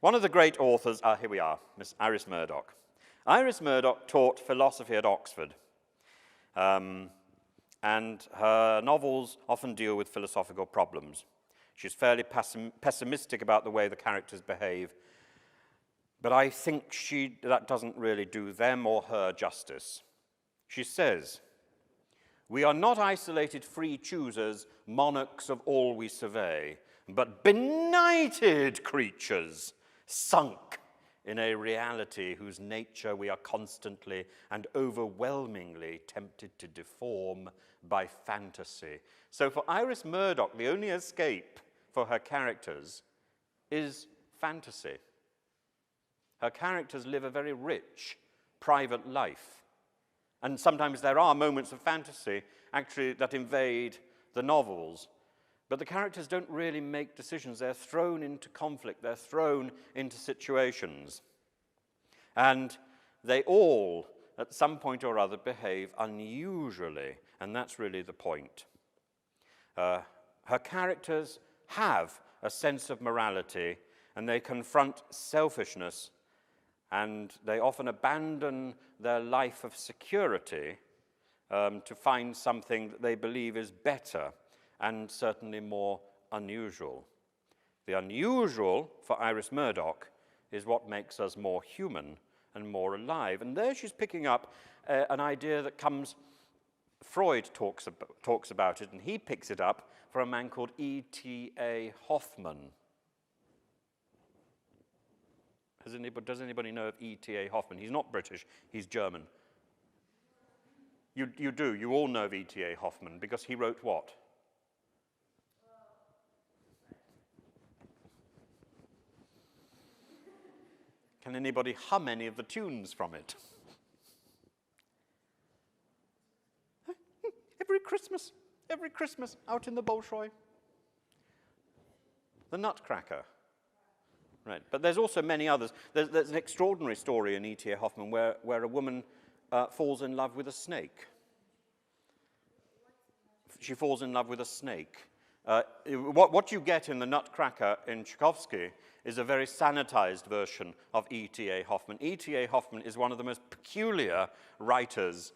One of the great authors, here we are, Miss Iris Murdoch. Iris Murdoch taught philosophy at Oxford, and her novels often deal with philosophical problems. She's fairly pessimistic about the way the characters behave, but I think that doesn't really do them or her justice. She says, "We are not isolated free choosers, monarchs of all we survey, but benighted creatures, sunk in a reality whose nature we are constantly and overwhelmingly tempted to deform by fantasy." So for Iris Murdoch, the only escape for her characters is fantasy. Her characters live a very rich, private life. And sometimes there are moments of fantasy, actually, that invade the novels. But the characters don't really make decisions. They're thrown into conflict. They're thrown into situations. And they all, at some point or other, behave unusually. And that's really the point. Her characters have a sense of morality, and they confront selfishness, and they often abandon their life of security to find something that they believe is better and certainly more unusual. The unusual for Iris Murdoch is what makes us more human and more alive. And there she's picking up an idea that comes, Freud talks about it, and he picks it up from a man called ETA Hoffman. Does anybody know of ETA Hoffman? He's not British, he's German. You do. You all know of ETA Hoffman because he wrote what? Can anybody hum any of the tunes from it? Every Christmas, out in the Bolshoi. The Nutcracker. Right, but there's also many others. There's an extraordinary story in E.T.A. Hoffman where a woman falls in love with a snake. She falls in love with a snake. What you get in the Nutcracker in Tchaikovsky is a very sanitized version of E.T.A. Hoffman. E.T.A. Hoffman is one of the most peculiar writers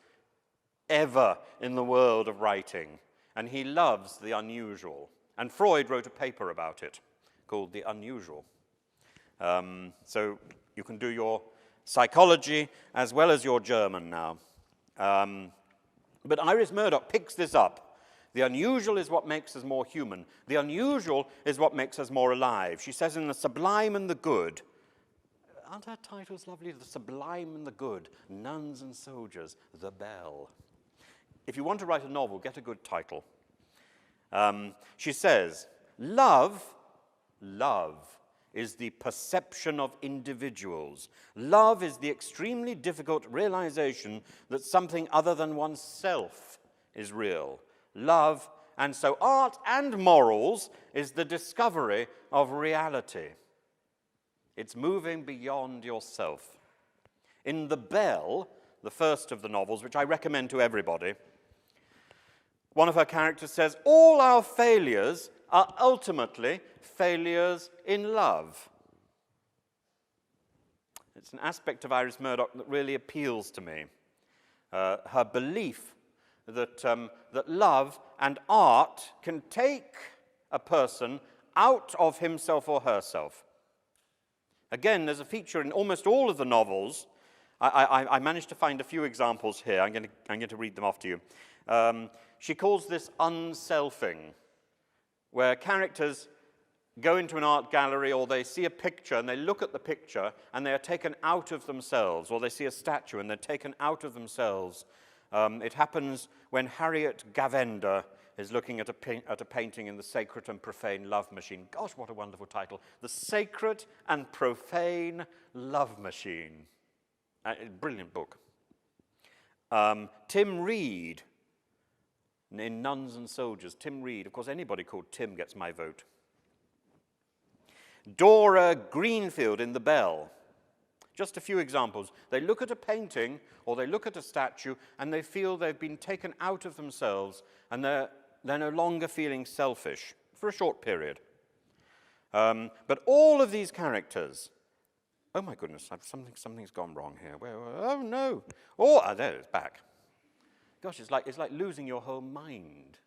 ever in the world of writing, and he loves the unusual. And Freud wrote a paper about it called The Unusual. So you can do your psychology as well as your German now. But Iris Murdoch picks this up. The unusual is what makes us more human. The unusual is what makes us more alive. She says in The Sublime and the Good, aren't her titles lovely? The Sublime and the Good, Nuns and Soldiers, The Bell. If you want to write a novel, get a good title. She says, love is the perception of individuals. Love is the extremely difficult realization that something other than oneself is real. Love, and so art and morals, is the discovery of reality. It's moving beyond yourself. In The Bell, the first of the novels, which I recommend to everybody, one of her characters says, all our failures are ultimately failures in love. It's an aspect of Iris Murdoch that really appeals to me. Her belief that love and art can take a person out of himself or herself. Again, there's a feature in almost all of the novels. I managed to find a few examples here. I'm going to read them off to you. She calls this unselfing, where characters go into an art gallery or they see a picture and they look at the picture and they are taken out of themselves, or they see a statue and they're taken out of themselves. It happens when Harriet Gavender is looking at a painting in The Sacred and Profane Love Machine. Gosh, what a wonderful title. The Sacred and Profane Love Machine. Brilliant book. Tim Reed, in Nuns and Soldiers. Tim Reed. Of course, anybody called Tim gets my vote. Dora Greenfield in The Bell. Just a few examples. They look at a painting or they look at a statue and they feel they've been taken out of themselves and they're no longer feeling selfish for a short period. But all of these characters, oh my goodness, something's gone wrong here. Oh no. Oh, there it's back. Gosh, it's like losing your whole mind.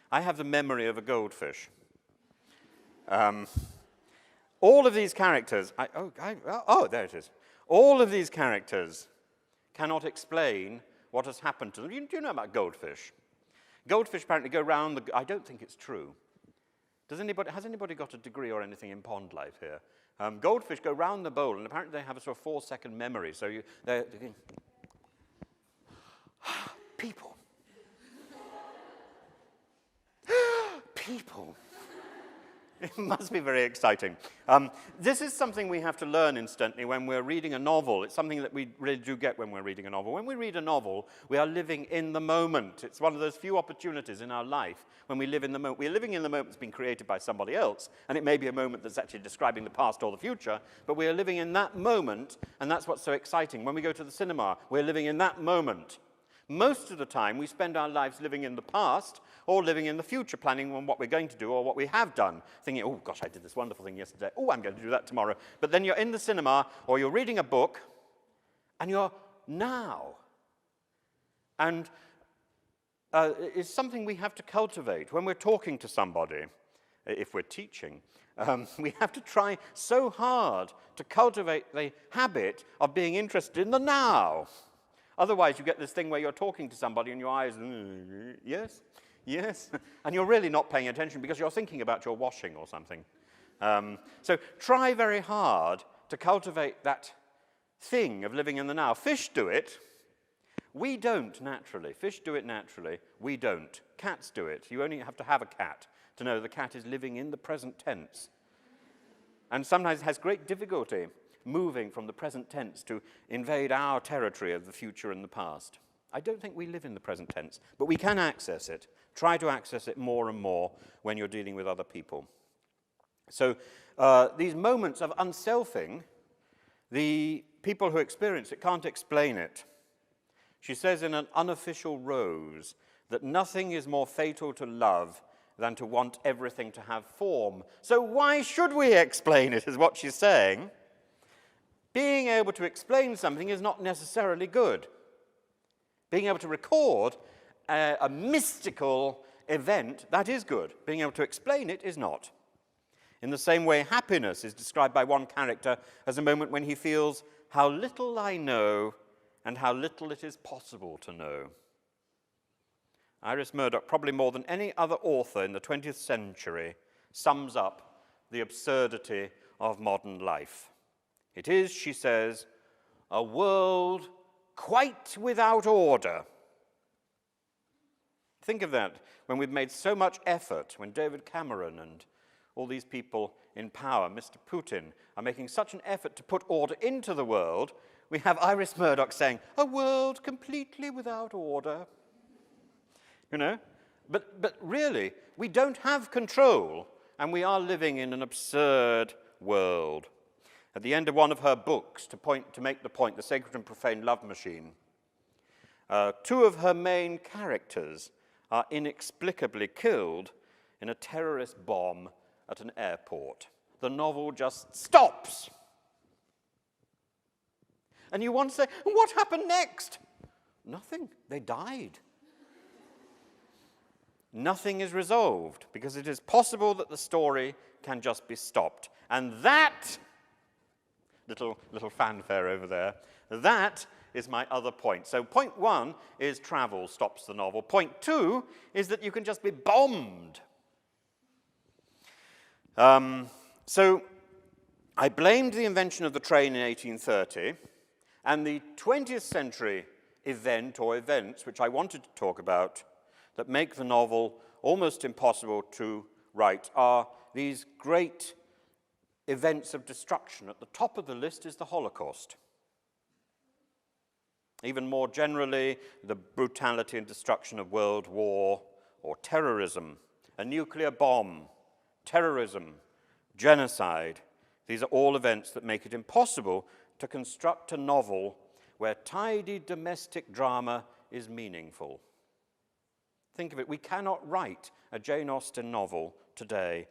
I have the memory of a goldfish. All of these characters, there it is. All of these characters cannot explain what has happened to them. Do you know about goldfish? Goldfish apparently go round I don't think it's true. Has anybody got a degree or anything in pond life here? Goldfish go round the bowl, and apparently they have a sort of 4-second memory. So they're going, people. People. It must be very exciting. This is something we have to learn instantly when we're reading a novel. It's something that we really do get when we're reading a novel. When we read a novel, we are living in the moment. It's one of those few opportunities in our life when we live in the moment. We're living in the moment that's been created by somebody else, and it may be a moment that's actually describing the past or the future, but we are living in that moment, and that's what's so exciting. When we go to the cinema, we're living in that moment. Most of the time, we spend our lives living in the past or living in the future, planning on what we're going to do or what we have done, thinking, oh, gosh, I did this wonderful thing yesterday. Oh, I'm going to do that tomorrow. But then you're in the cinema or you're reading a book, and you're now. And it's something we have to cultivate. When we're talking to somebody, if we're teaching, we have to try so hard to cultivate the habit of being interested in the now. Otherwise, you get this thing where you're talking to somebody and your eyes, yes, yes, and you're really not paying attention because you're thinking about your washing or something. So try very hard to cultivate that thing of living in the now. Fish do it. We don't naturally. Fish do it naturally. We don't. Cats do it. You only have to have a cat to know the cat is living in the present tense. And sometimes has great difficulty moving from the present tense to invade our territory of the future and the past. I don't think we live in the present tense, but we can access it. Try to access it more and more when you're dealing with other people. So these moments of unselfing, the people who experience it can't explain it. She says in an unofficial rose that nothing is more fatal to love than to want everything to have form. So why should we explain it, is what she's saying. Being able to explain something is not necessarily good. Being able to record a mystical event, that is good. Being able to explain it is not. In the same way, happiness is described by one character as a moment when he feels how little I know and how little it is possible to know. Iris Murdoch, probably more than any other author in the 20th century, sums up the absurdity of modern life. It is, she says, a world quite without order. Think of that, when we've made so much effort, when David Cameron and all these people in power, Mr. Putin, are making such an effort to put order into the world, we have Iris Murdoch saying, a world completely without order. You know? But really, we don't have control, and we are living in an absurd world. At the end of one of her books, to make the point, The Sacred and Profane Love Machine, two of her main characters are inexplicably killed in a terrorist bomb at an airport. The novel just stops. And you want to say, what happened next? Nothing. They died. Nothing is resolved, because it is possible that the story can just be stopped. And that, little fanfare over there, that is my other point. So point one is travel stops the novel. Point two is that you can just be bombed. So I blamed the invention of the train in 1830, and the 20th century event or events, which I wanted to talk about, that make the novel almost impossible to write, are these great events of destruction. At the top of the list is the Holocaust. Even more generally, the brutality and destruction of World War or terrorism, a nuclear bomb, terrorism, genocide. These are all events that make it impossible to construct a novel where tidy domestic drama is meaningful. Think of it, we cannot write a Jane Austen novel today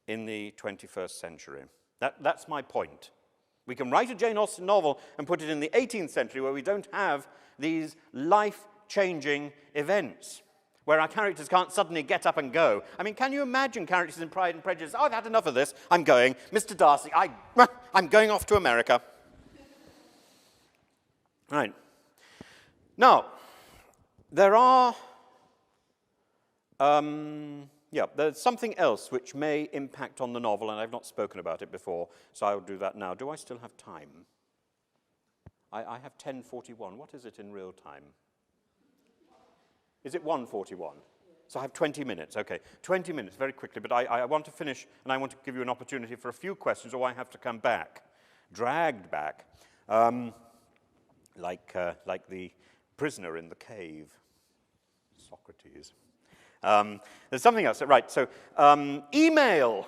in the 21st century. That's my point. We can write a Jane Austen novel and put it in the 18th century where we don't have these life-changing events, where our characters can't suddenly get up and go. I mean, can you imagine characters in Pride and Prejudice? Oh, I've had enough of this. I'm going. Mr. Darcy, I'm going off to America. Right. Now, there are... there's something else which may impact on the novel, and I've not spoken about it before, so I'll do that now. Do I still have time? I have 10:41. What is it in real time? Is it 1:41? So I have 20 minutes. Okay, 20 minutes, very quickly, but I want to finish, and I want to give you an opportunity for a few questions, or I have to come back, dragged back, like the prisoner in the cave, Socrates. There's something else. Right, so email.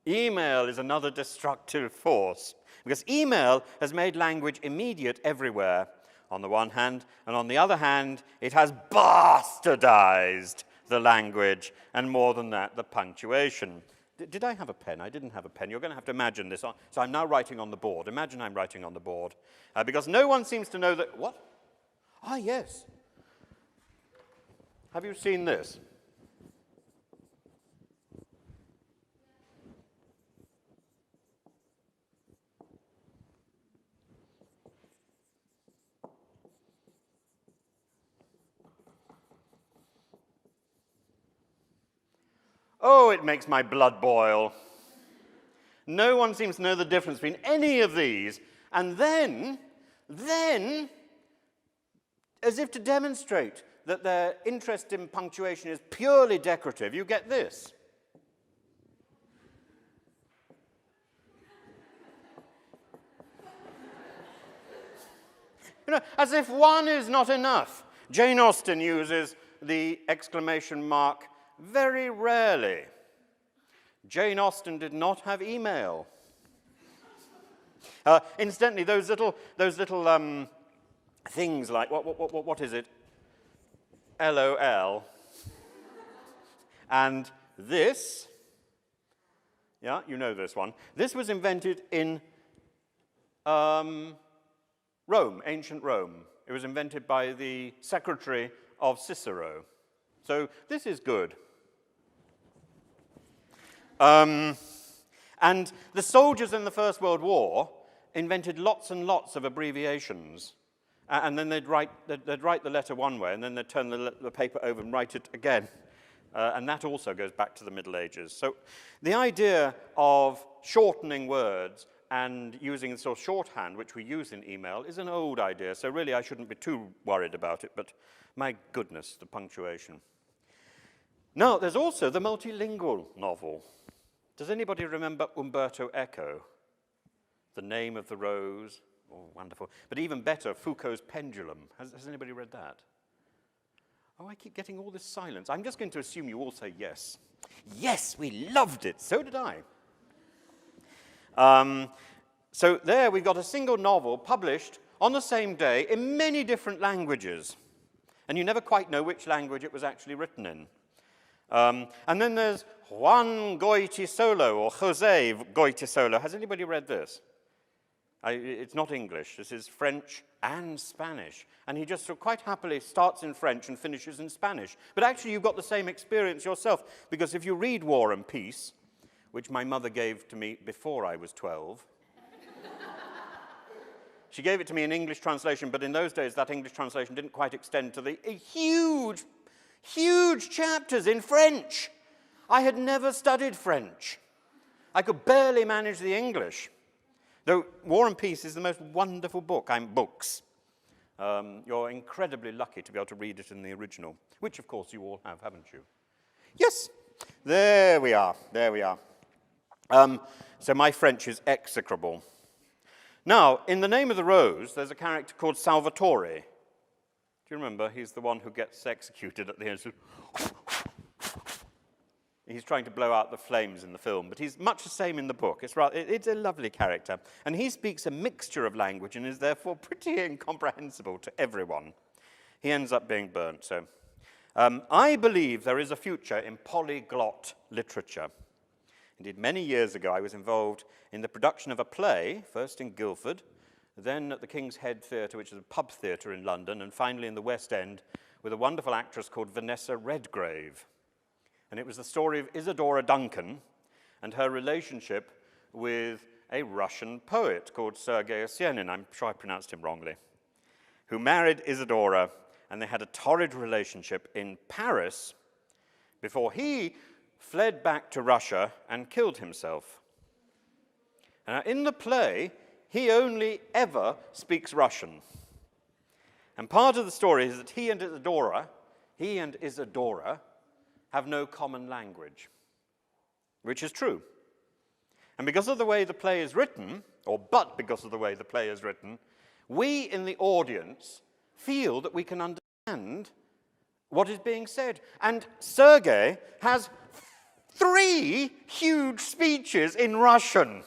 Email is another destructive force, because email has made language immediate everywhere, on the one hand, and on the other hand, it has bastardized the language, and more than that, the punctuation. Did I have a pen? I didn't have a pen. You're going to have to imagine this. So I'm now writing on the board. Imagine I'm writing on the board, because no one seems to know that... What? Ah, yes. Have you seen this? Oh, it makes my blood boil. No one seems to know the difference between any of these. And then as if to demonstrate that their interest in punctuation is purely decorative, you get this. You know, as if one is not enough. Jane Austen uses the exclamation mark very rarely. Jane Austen did not have email. Incidentally, those little things like, what is it? LOL. And this, yeah, you know this one. This was invented in Rome, ancient Rome. It was invented by the secretary of Cicero. So this is good. And the soldiers in the First World War invented lots and lots of abbreviations. And then they'd write the letter one way, and then they'd turn the paper over and write it again. And that also goes back to the Middle Ages. So the idea of shortening words and using the sort of shorthand, which we use in email, is an old idea. So really, I shouldn't be too worried about it. But my goodness, the punctuation. Now, there's also the multilingual novel. Does anybody remember Umberto Eco? The Name of the Rose. Oh, wonderful. But even better, Foucault's Pendulum. Has anybody read that? Oh, I keep getting all this silence. I'm just going to assume you all say yes. Yes, we loved it. So did I. So there we got a single novel published on the same day in many different languages. And you never quite know which language it was actually written in. And then there's Juan Goytisolo, or Jose Goytisolo. Has anybody read this? It's not English. This is French and Spanish. And he just quite happily starts in French and finishes in Spanish. But actually, you've got the same experience yourself, because if you read War and Peace, which my mother gave to me before I was 12, she gave it to me in English translation, but in those days, that English translation didn't quite extend to the huge, huge chapters in French. I had never studied French. I could barely manage the English. Though War and Peace is the most wonderful book. Books. You're incredibly lucky to be able to read it in the original, which, of course, you all have, haven't you? Yes, there we are, there we are. So my French is execrable. Now, in The Name of the Rose, there's a character called Salvatore. Do you remember? He's the one who gets executed at the end. He's trying to blow out the flames in the film, but he's much the same in the book. It's a lovely character. And he speaks a mixture of language and is therefore pretty incomprehensible to everyone. He ends up being burnt. So I believe there is a future in polyglot literature. Indeed, many years ago, I was involved in the production of a play, first in Guildford, then at the King's Head Theatre, which is a pub theatre in London, and finally in the West End, with a wonderful actress called Vanessa Redgrave. And it was the story of Isadora Duncan and her relationship with a Russian poet called Sergei Yesenin, I'm sure I pronounced him wrongly, who married Isadora, and they had a torrid relationship in Paris before he fled back to Russia and killed himself. Now, in the play, he only ever speaks Russian. And part of the story is that he and Isadora have no common language, which is true. And because of the way the play is written, because of the way the play is written, we in the audience feel that we can understand what is being said. And Sergei has 3 huge speeches in Russian.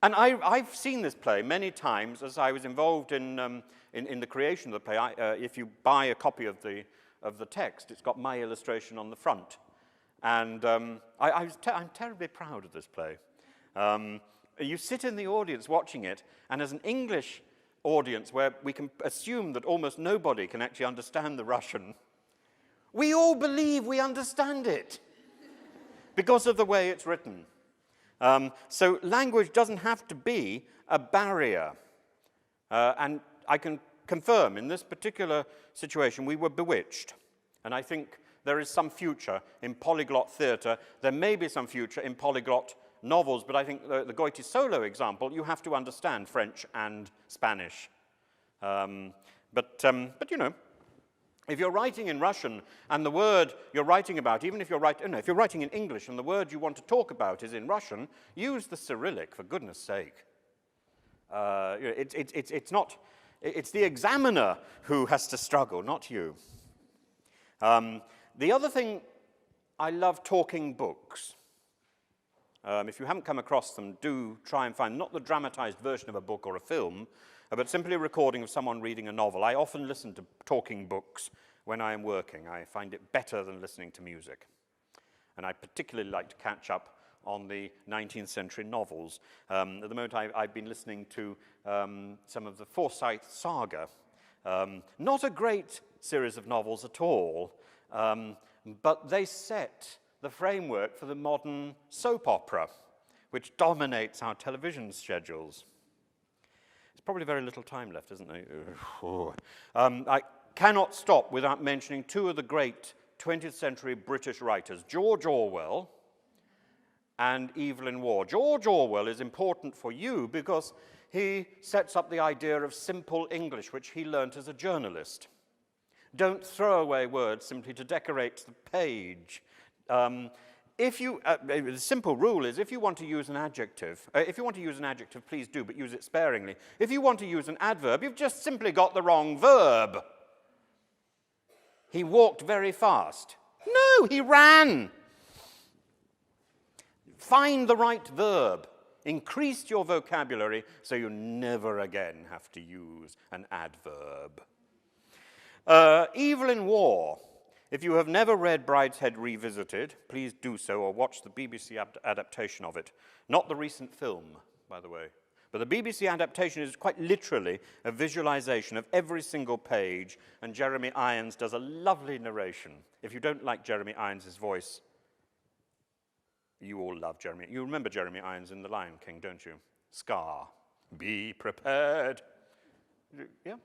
And I've seen this play many times as I was involved in the creation of the play. If you buy a copy of the text, it's got my illustration on the front. And I'm terribly proud of this play. You sit in the audience watching it, and as an English audience where we can assume that almost nobody can actually understand the Russian, we all believe we understand it because of the way it's written. So language doesn't have to be a barrier. And I can confirm in this particular situation we were bewitched. And I think there is some future in polyglot theatre. There may be some future in polyglot novels, but I think the Goytisolo example, you have to understand French and Spanish. But you know, if you're writing in Russian and the word you're writing about, even if you're if you're writing in English and the word you want to talk about is in Russian, use the Cyrillic, for goodness sake. It's the examiner who has to struggle, not you. The other thing, I love talking books. If you haven't come across them, do try and find not the dramatized version of a book or a film, but simply a recording of someone reading a novel. I often listen to talking books when I am working. I find it better than listening to music. And I particularly like to catch up on the 19th century novels. At the moment, I've been listening to some of the Forsyth saga. Not a great series of novels at all, but they set the framework for the modern soap opera, which dominates our television schedules. There's probably very little time left, isn't there? I cannot stop without mentioning two of the great 20th century British writers, George Orwell and Evelyn Waugh. George Orwell is important for you because he sets up the idea of simple English, which he learnt as a journalist. Don't throw away words simply to decorate the page. The simple rule is if you want to use an adjective, please do, but use it sparingly. If you want to use an adverb, you've just simply got the wrong verb. He walked very fast. No, he ran. Find the right verb. Increase your vocabulary so you never again have to use an adverb. Evelyn Waugh. If you have never read Brideshead Revisited, please do so, or watch the BBC adaptation of it. Not the recent film, by the way. But the BBC adaptation is quite literally a visualization of every single page, and Jeremy Irons does a lovely narration. If you don't like Jeremy Irons' voice, you all love Jeremy. You remember Jeremy Irons in The Lion King, don't you? Scar. Be prepared. Yeah?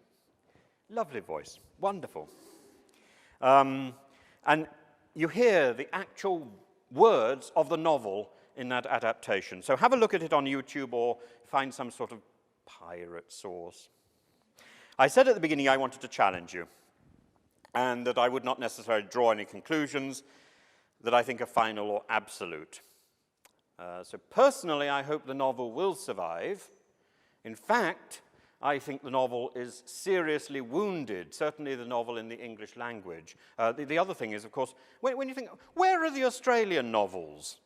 Lovely voice. Wonderful. And you hear the actual words of the novel in that adaptation. So have a look at it on YouTube or find some sort of pirate source. I said at the beginning I wanted to challenge you, and that I would not necessarily draw any conclusions that I think are final or absolute. So personally, I hope the novel will survive. In fact, I think the novel is seriously wounded, certainly the novel in the English language. The other thing is, of course, when you think, where are the Australian novels?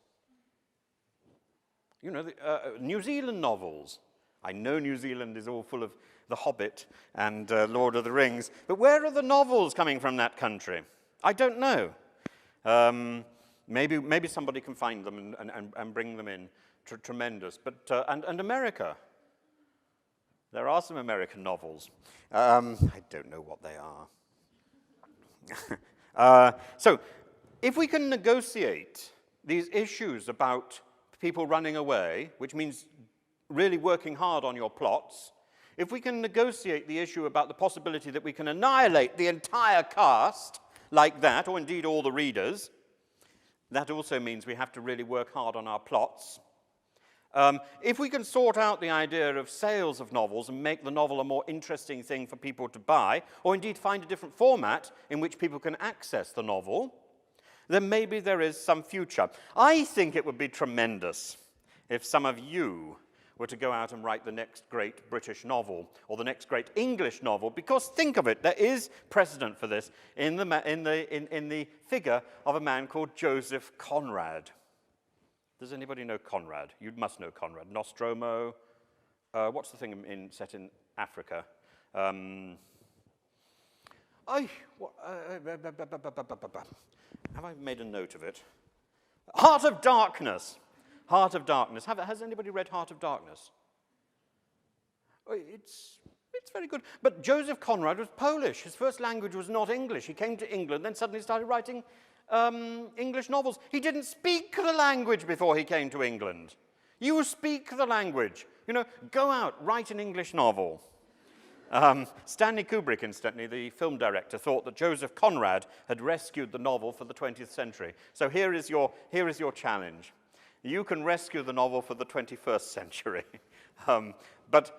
You know, the New Zealand novels. I know New Zealand is all full of The Hobbit and Lord of the Rings, but where are the novels coming from that country? I don't know. Maybe somebody can find them and bring them in. Tremendous. But and America. There are some American novels. I don't know what they are. So, if we can negotiate these issues about people running away, which means really working hard on your plots, if we can negotiate the issue about the possibility that we can annihilate the entire cast like that, or indeed all the readers, that also means we have to really work hard on our plots. If we can sort out the idea of sales of novels and make the novel a more interesting thing for people to buy, or indeed find a different format in which people can access the novel, then maybe there is some future. I think it would be tremendous if some of you were to go out and write the next great British novel, or the next great English novel, because think of it, there is precedent for this in the figure of a man called Joseph Conrad. Does anybody know Conrad? You must know Conrad. Nostromo. What's the thing set in Africa? Have I made a note of it? Heart of Darkness. Heart of Darkness. Has anybody read Heart of Darkness? It's very good. But Joseph Conrad was Polish. His first language was not English. He came to England, then suddenly started writing English novels. He didn't speak the language before he came to England. You speak the language. You know, go out, write an English novel. Stanley Kubrick, incidentally, the film director, thought that Joseph Conrad had rescued the novel for the 20th century. So here is your challenge. You can rescue the novel for the 21st century. But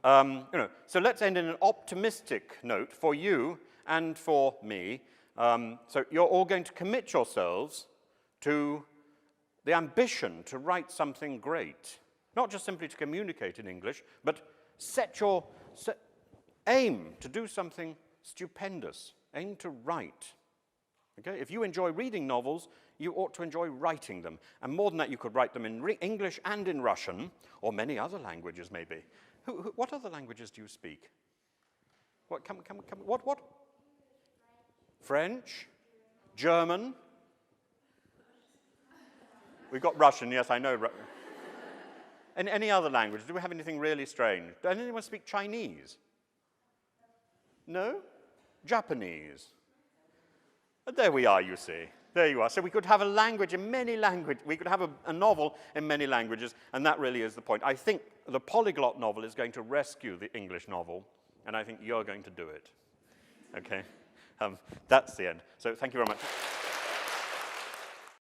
So let's end in an optimistic note for you and for me. So you're all going to commit yourselves to the ambition to write something great. Not just simply to communicate in English, but aim to do something stupendous. Aim to write. Okay? If you enjoy reading novels, you ought to enjoy writing them. And more than that, you could write them in English and in Russian, or many other languages maybe. What other languages do you speak? What? What? French? German? We've got Russian, yes, I know. Any other language? Do we have anything really strange? Does anyone speak Chinese? No? Japanese? There we are, you see. There you are. So we could have a language in many languages. We could have a novel in many languages, and that really is the point. I think the polyglot novel is going to rescue the English novel, and I think you're going to do it. Okay? That's the end. So thank you very much.